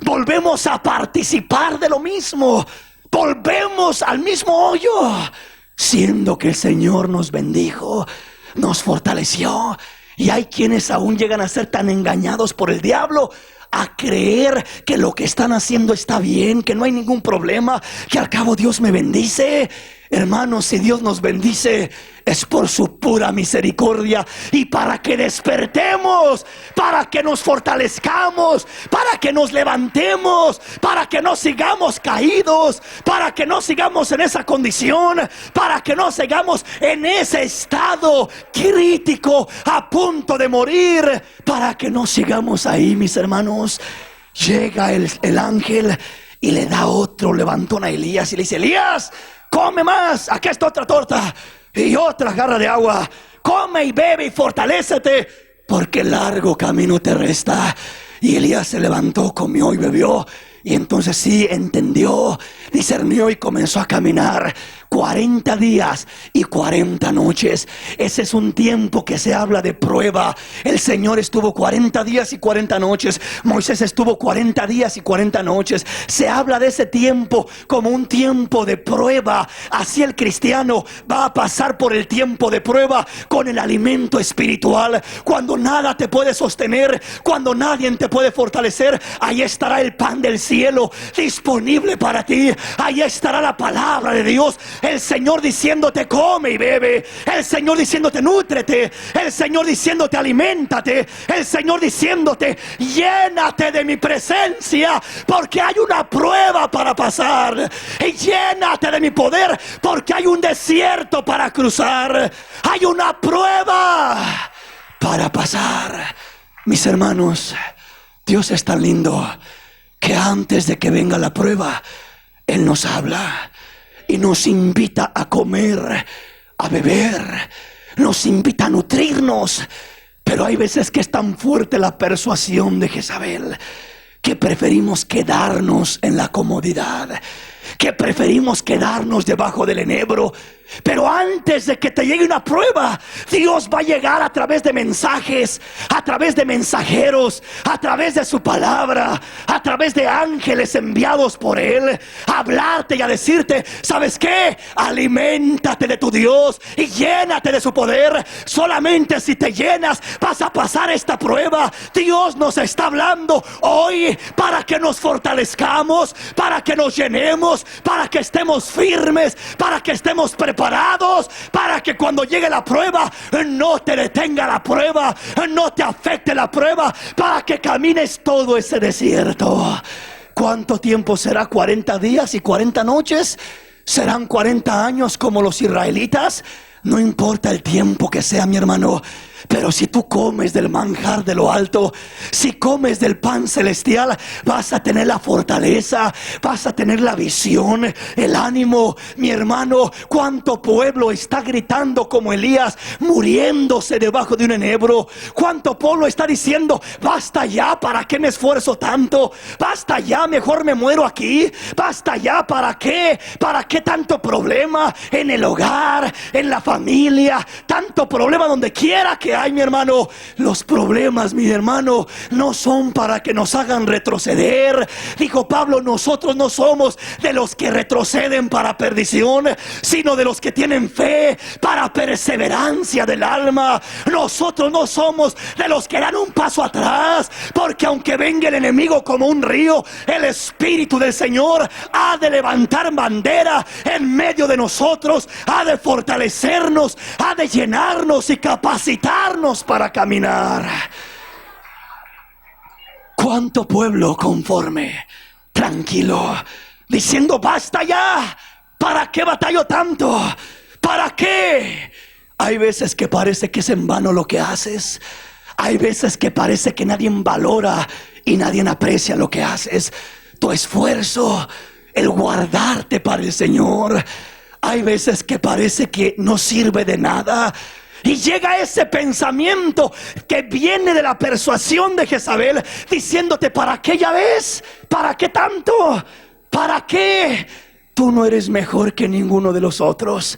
Volvemos a participar de lo mismo. Volvemos al mismo hoyo, siendo que el Señor nos bendijo, nos fortaleció. Y hay quienes aún llegan a ser tan engañados por el diablo, a creer que lo que están haciendo está bien, que no hay ningún problema, que al cabo Dios me bendice. Hermanos, si Dios nos bendice, es por su pura misericordia y para que despertemos, para que nos fortalezcamos, para que nos levantemos, para que no sigamos caídos, para que no sigamos en esa condición, para que no sigamos en ese estado crítico a punto de morir, para que no sigamos ahí, mis hermanos. Llega el ángel y le da otro levantón a Elías y le dice: Elías, come más, aquí está otra torta y otra jarra de agua. Come y bebe y fortalécete, porque largo camino te resta. Y Elías se levantó, comió y bebió. Y entonces sí entendió, discernió y comenzó a caminar 40 días y 40 noches. Ese es un tiempo que se habla de prueba. El Señor estuvo 40 días y 40 noches. Moisés estuvo 40 días y 40 noches. Se habla de ese tiempo como un tiempo de prueba. Así el cristiano va a pasar por el tiempo de prueba con el alimento espiritual. Cuando nada te puede sostener, cuando nadie te puede fortalecer, ahí estará el pan del cielo disponible para ti. Ahí estará la palabra de Dios. El Señor diciéndote: come y bebe. El Señor diciéndote: nútrete. El Señor diciéndote: aliméntate. El Señor diciéndote: llénate de mi presencia, porque hay una prueba para pasar. Y llénate de mi poder, porque hay un desierto para cruzar. Hay una prueba para pasar. Mis hermanos, Dios es tan lindo que antes de que venga la prueba, Él nos habla y nos invita a comer, a beber, nos invita a nutrirnos. Pero hay veces que es tan fuerte la persuasión de Jezabel que preferimos quedarnos en la comodidad, que preferimos quedarnos debajo del enebro. Pero antes de que te llegue una prueba, Dios va a llegar a través de mensajes, a través de mensajeros, a través de su palabra, a través de ángeles enviados por Él, a hablarte y a decirte: ¿sabes qué? Aliméntate de tu Dios y llénate de su poder. Solamente si te llenas vas a pasar esta prueba. Dios nos está hablando hoy para que nos fortalezcamos, para que nos llenemos, para que estemos firmes, para que estemos preparados, para que cuando llegue la prueba no te detenga la prueba, no te afecte la prueba, para que camines todo ese desierto. ¿Cuánto tiempo será? 40 días y 40 noches. ¿Serán 40 años como los israelitas? No importa el tiempo que sea, mi hermano, pero si tú comes del manjar de lo alto, si comes del pan celestial, vas a tener la fortaleza, vas a tener la visión, el ánimo. Mi hermano, cuánto pueblo está gritando como Elías, muriéndose debajo de un enebro. Cuánto pueblo está diciendo: basta ya, ¿para qué me esfuerzo tanto? Basta ya, mejor me muero aquí. Basta ya, ¿para qué? ¿Para qué tanto problema en el hogar, en la familia? Tanto problema donde quiera que hay, mi hermano. Los problemas, mi hermano, no son para que nos hagan retroceder. Dijo Pablo: nosotros no somos de los que retroceden para perdición, sino de los que tienen fe para perseverancia del alma. Nosotros no somos de los que dan un paso atrás, porque aunque venga el enemigo como un río, el Espíritu del Señor ha de levantar bandera en medio de nosotros, ha de fortalecernos, ha de llenarnos y capacitarnos para caminar. ¿Cuánto pueblo conforme, tranquilo, diciendo: basta ya, ¿para qué batallo tanto? ¿Para qué? Hay veces que parece que es en vano lo que haces. Hay veces que parece que nadie valora y nadie aprecia lo que haces, tu esfuerzo, el guardarte para el Señor. Hay veces que parece que no sirve de nada. Y llega ese pensamiento que viene de la persuasión de Jezabel, diciéndote: ¿para qué? Ya ves, ¿para qué tanto? ¿Para qué? Tú no eres mejor que ninguno de los otros.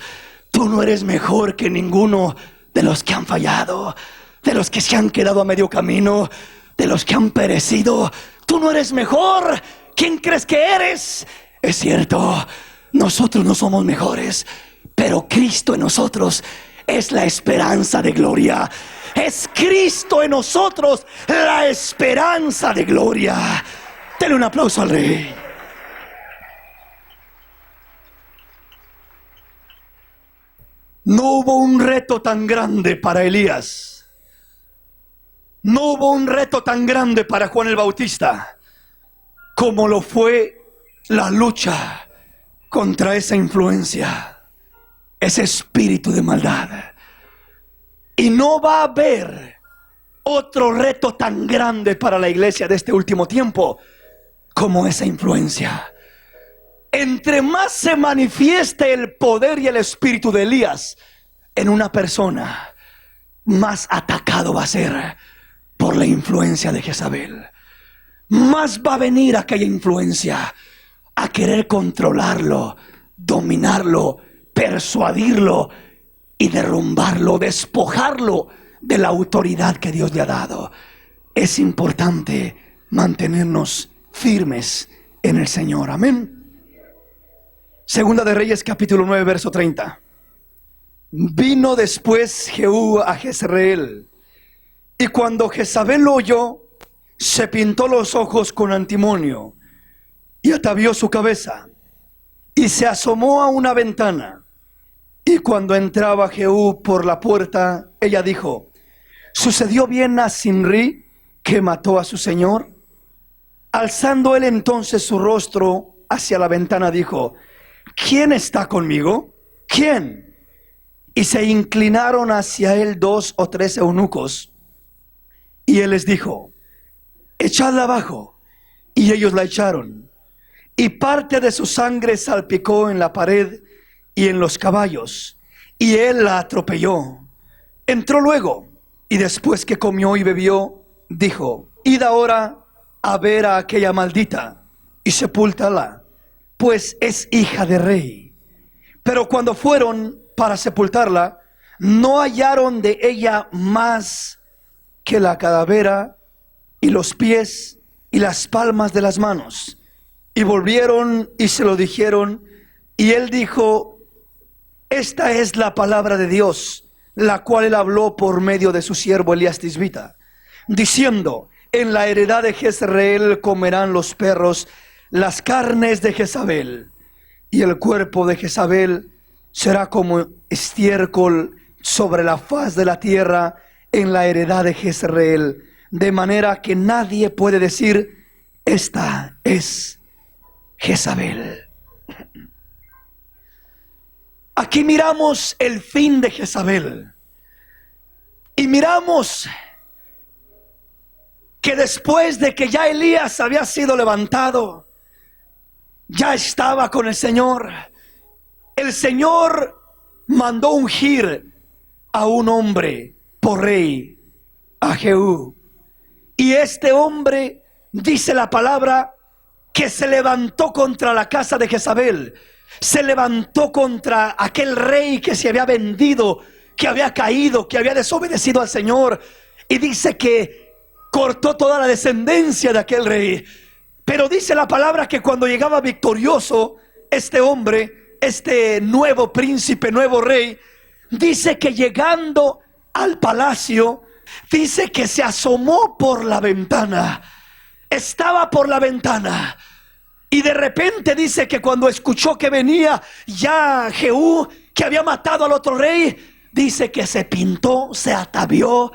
Tú no eres mejor que ninguno de los que han fallado, de los que se han quedado a medio camino, de los que han perecido. Tú no eres mejor. ¿Quién crees que eres? Es cierto, nosotros no somos mejores, pero Cristo en nosotros es la esperanza de gloria. Es Cristo en nosotros la esperanza de gloria. Denle un aplauso al Rey. No hubo un reto tan grande para Elías. No hubo un reto tan grande para Juan el Bautista como lo fue la lucha contra esa influencia, ese espíritu de maldad. Y no va a haber otro reto tan grande para la iglesia de este último tiempo como esa influencia. Entre más se manifieste el poder y el espíritu de Elías en una persona, más atacado va a ser por la influencia de Jezabel. Más va a venir aquella influencia a querer controlarlo, dominarlo, persuadirlo y derrumbarlo, despojarlo de la autoridad que Dios le ha dado. Es importante mantenernos firmes en el Señor. Amén. Segunda de Reyes capítulo 9 verso 30. Vino después Jehú a Jezreel, y cuando Jezabel lo oyó, se pintó los ojos con antimonio y atavió su cabeza y se asomó a una ventana. Y cuando entraba Jehú por la puerta, ella dijo: ¿sucedió bien a Zimri, que mató a su señor? Alzando él entonces su rostro hacia la ventana, dijo: ¿quién está conmigo? ¿Quién? Y se inclinaron hacia él 2 o 3 eunucos, y él les dijo: echadla abajo. Y ellos la echaron, y parte de su sangre salpicó en la pared y en los caballos, y él la atropelló. Entró luego, y después que comió y bebió, dijo: id ahora a ver a aquella maldita y sepúltala. pues es hija de rey. Pero cuando fueron para sepultarla, no hallaron de ella más que la calavera y los pies y las palmas de las manos. Y volvieron y se lo dijeron, y él dijo: esta es la palabra de Dios, la cual él habló por medio de su siervo Elías Tisbita, diciendo: en la heredad de Jezreel comerán los perros las carnes de Jezabel, y el cuerpo de Jezabel será como estiércol sobre la faz de la tierra en la heredad de Jezreel, de manera que nadie puede decir: esta es Jezabel. Aquí miramos el fin de Jezabel, y miramos que después de que ya Elías había sido levantado, ya estaba con el Señor mandó ungir a un hombre por rey, a Jehú. Y este hombre, dice la palabra, que se levantó contra la casa de Jezabel, se levantó contra aquel rey que se había vendido, que había caído, que había desobedecido al Señor, y dice que cortó toda la descendencia de aquel rey. Pero dice la palabra que cuando llegaba victorioso este hombre, este nuevo príncipe, nuevo rey, dice que llegando al palacio, dice que se asomó por la ventana, estaba por la ventana, y de repente dice que cuando escuchó que venía ya Jehú, que había matado al otro rey, dice que se pintó, se atavió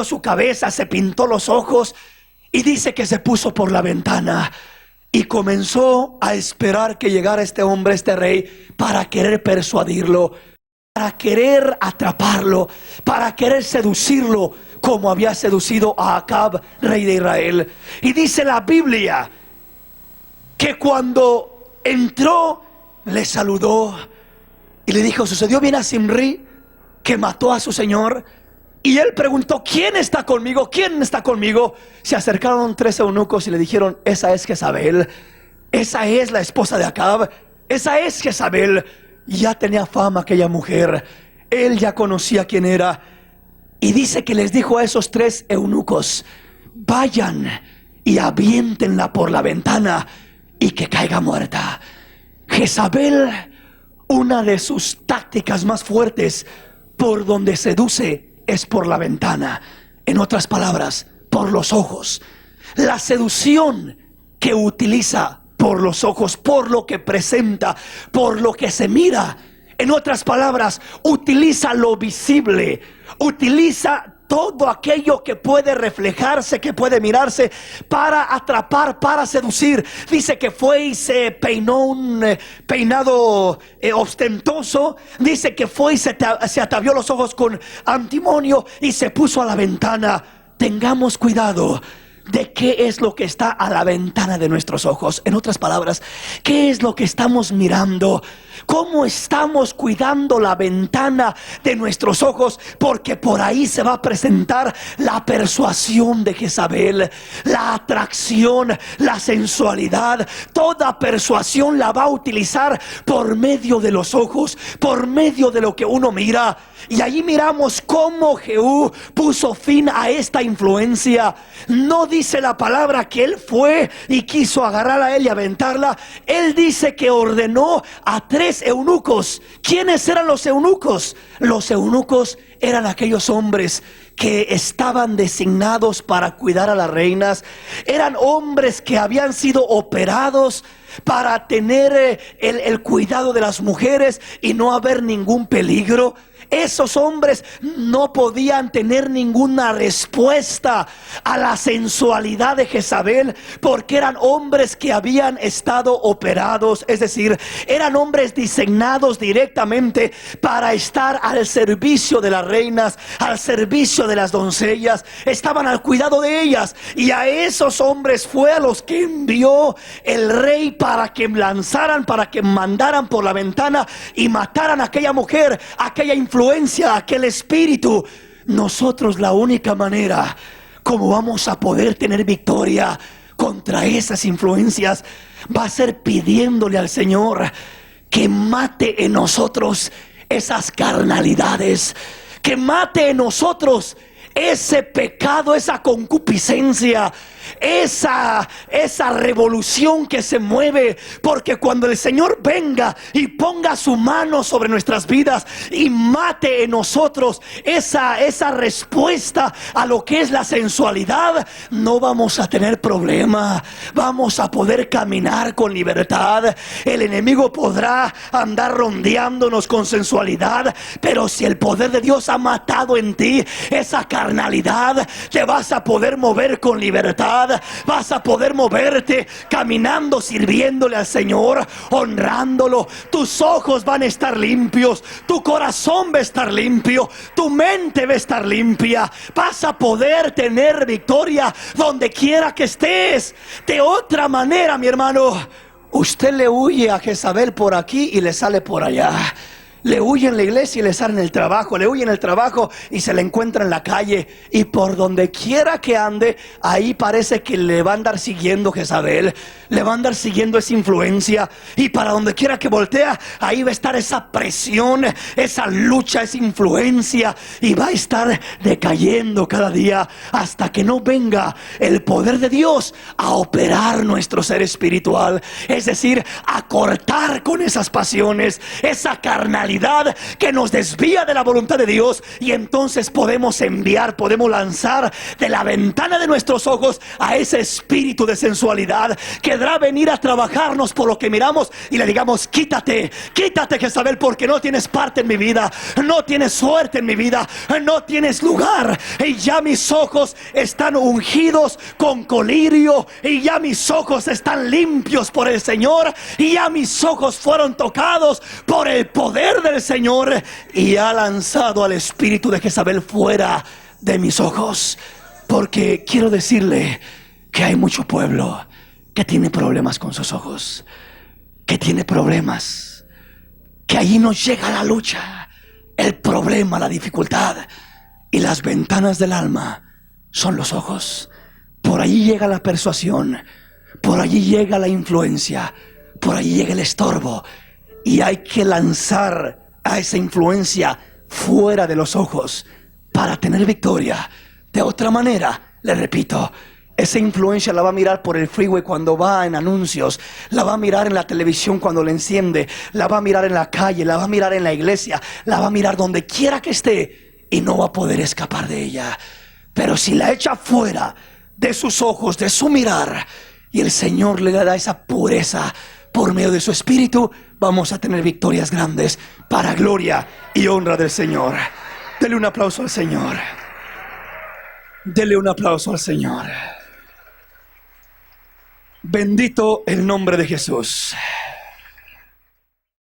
su cabeza, se pintó los ojos, y dice que se puso por la ventana y comenzó a esperar que llegara este hombre, este rey, para querer persuadirlo, para querer atraparlo, para querer seducirlo, como había seducido a Acab, rey de Israel. Y dice la Biblia que cuando entró, le saludó y le dijo: sucedió bien a Zimri, que mató a su señor. Y él preguntó: ¿quién está conmigo? ¿Quién está conmigo? Se acercaron 3 eunucos y le dijeron: esa es Jezabel, esa es la esposa de Acab, esa es Jezabel. Y ya tenía fama aquella mujer, él ya conocía quién era. Y dice que les dijo a esos 3 eunucos: vayan y aviéntenla por la ventana y que caiga muerta. Jezabel, una de sus tácticas más fuertes por donde seduce, es por la ventana. En otras palabras, por los ojos. La seducción que utiliza por los ojos, por lo que presenta, por lo que se mira. En otras palabras, utiliza lo visible, utiliza todo aquello que puede reflejarse, que puede mirarse, para atrapar, para seducir. Dice que fue y se peinó un peinado ostentoso. Dice que fue y se atavió los ojos con antimonio y se puso a la ventana. Tengamos cuidado de qué es lo que está a la ventana de nuestros ojos. En otras palabras, ¿qué es lo que estamos mirando? ¿Cómo estamos cuidando la ventana de nuestros ojos? Porque por ahí se va a presentar la persuasión de Jezabel, la atracción, la sensualidad. Toda persuasión la va a utilizar por medio de los ojos, por medio de lo que uno mira. Y allí miramos cómo Jehú puso fin a esta influencia. No dice la palabra que él fue y quiso agarrar a él y aventarla. Él dice que ordenó a 3 eunucos. ¿Quiénes eran los eunucos? Los eunucos eran aquellos hombres que estaban designados para cuidar a las reinas. Eran hombres que habían sido operados para tener el cuidado de las mujeres y no haber ningún peligro. Esos hombres no podían tener ninguna respuesta a la sensualidad de Jezabel, porque eran hombres que habían estado operados, es decir, eran hombres designados directamente para estar al servicio de las reinas, al servicio de las doncellas. Estaban al cuidado de ellas, y a esos hombres fue a los que envió el rey para que lanzaran, para que mandaran por la ventana y mataran a aquella mujer, aquella influencia, aquel espíritu. Nosotros, la única manera como vamos a poder tener victoria contra esas influencias va a ser pidiéndole al Señor que mate en nosotros esas carnalidades, que mate en nosotros ese pecado, esa concupiscencia, esa revolución que se mueve. Porque cuando el Señor venga y ponga su mano sobre nuestras vidas y mate en nosotros esa respuesta a lo que es la sensualidad, no vamos a tener problema, vamos a poder caminar con libertad. El enemigo podrá andar rondeándonos con sensualidad, pero si el poder de Dios ha matado en ti esa carnalidad, te vas a poder mover con libertad. Vas a poder moverte caminando, sirviéndole al Señor, honrándolo. Tus ojos van a estar limpios, tu corazón va a estar limpio, tu mente va a estar limpia. Vas a poder tener victoria donde quiera que estés. De otra manera, mi hermano, usted le huye a Jezabel por aquí y le sale por allá. Le huye en la iglesia y le sale en el trabajo. Le huye en el trabajo y se le encuentra en la calle. Y por donde quiera que ande, ahí parece que le va a andar siguiendo Jezabel, le va a andar siguiendo esa influencia. Y para donde quiera que voltea, ahí va a estar esa presión, esa lucha, esa influencia. Y va a estar decayendo cada día hasta que no venga el poder de Dios a operar nuestro ser espiritual. Es decir, a cortar con esas pasiones, esa carnalidad que nos desvía de la voluntad de Dios. Y entonces podemos lanzar de la ventana de nuestros ojos a ese espíritu de sensualidad que querrá venir a trabajarnos por lo que miramos y le digamos: quítate, quítate, Jezabel, porque no tienes parte en mi vida, no tienes suerte en mi vida, no tienes lugar. Y ya mis ojos están ungidos con colirio, y ya mis ojos están limpios por el Señor, y ya mis ojos fueron tocados por el poder del Señor, y ha lanzado al espíritu de Jezabel fuera de mis ojos. Porque quiero decirle que hay mucho pueblo que tiene problemas con sus ojos, que tiene problemas, que allí no llega la lucha, el problema, la dificultad, y las ventanas del alma son los ojos. Por allí llega la persuasión, por allí llega la influencia, por allí llega el estorbo, y hay que lanzar a esa influencia fuera de los ojos para tener victoria. De otra manera, le repito, esa influencia la va a mirar por el freeway cuando va en anuncios, la va a mirar en la televisión cuando la enciende, la va a mirar en la calle, la va a mirar en la iglesia, la va a mirar donde quiera que esté, y no va a poder escapar de ella. Pero si la echa fuera de sus ojos, de su mirar, y el Señor le da esa pureza por medio de su espíritu, vamos a tener victorias grandes para gloria y honra del Señor. Dele un aplauso al Señor. Dele un aplauso al Señor. Bendito el nombre de Jesús.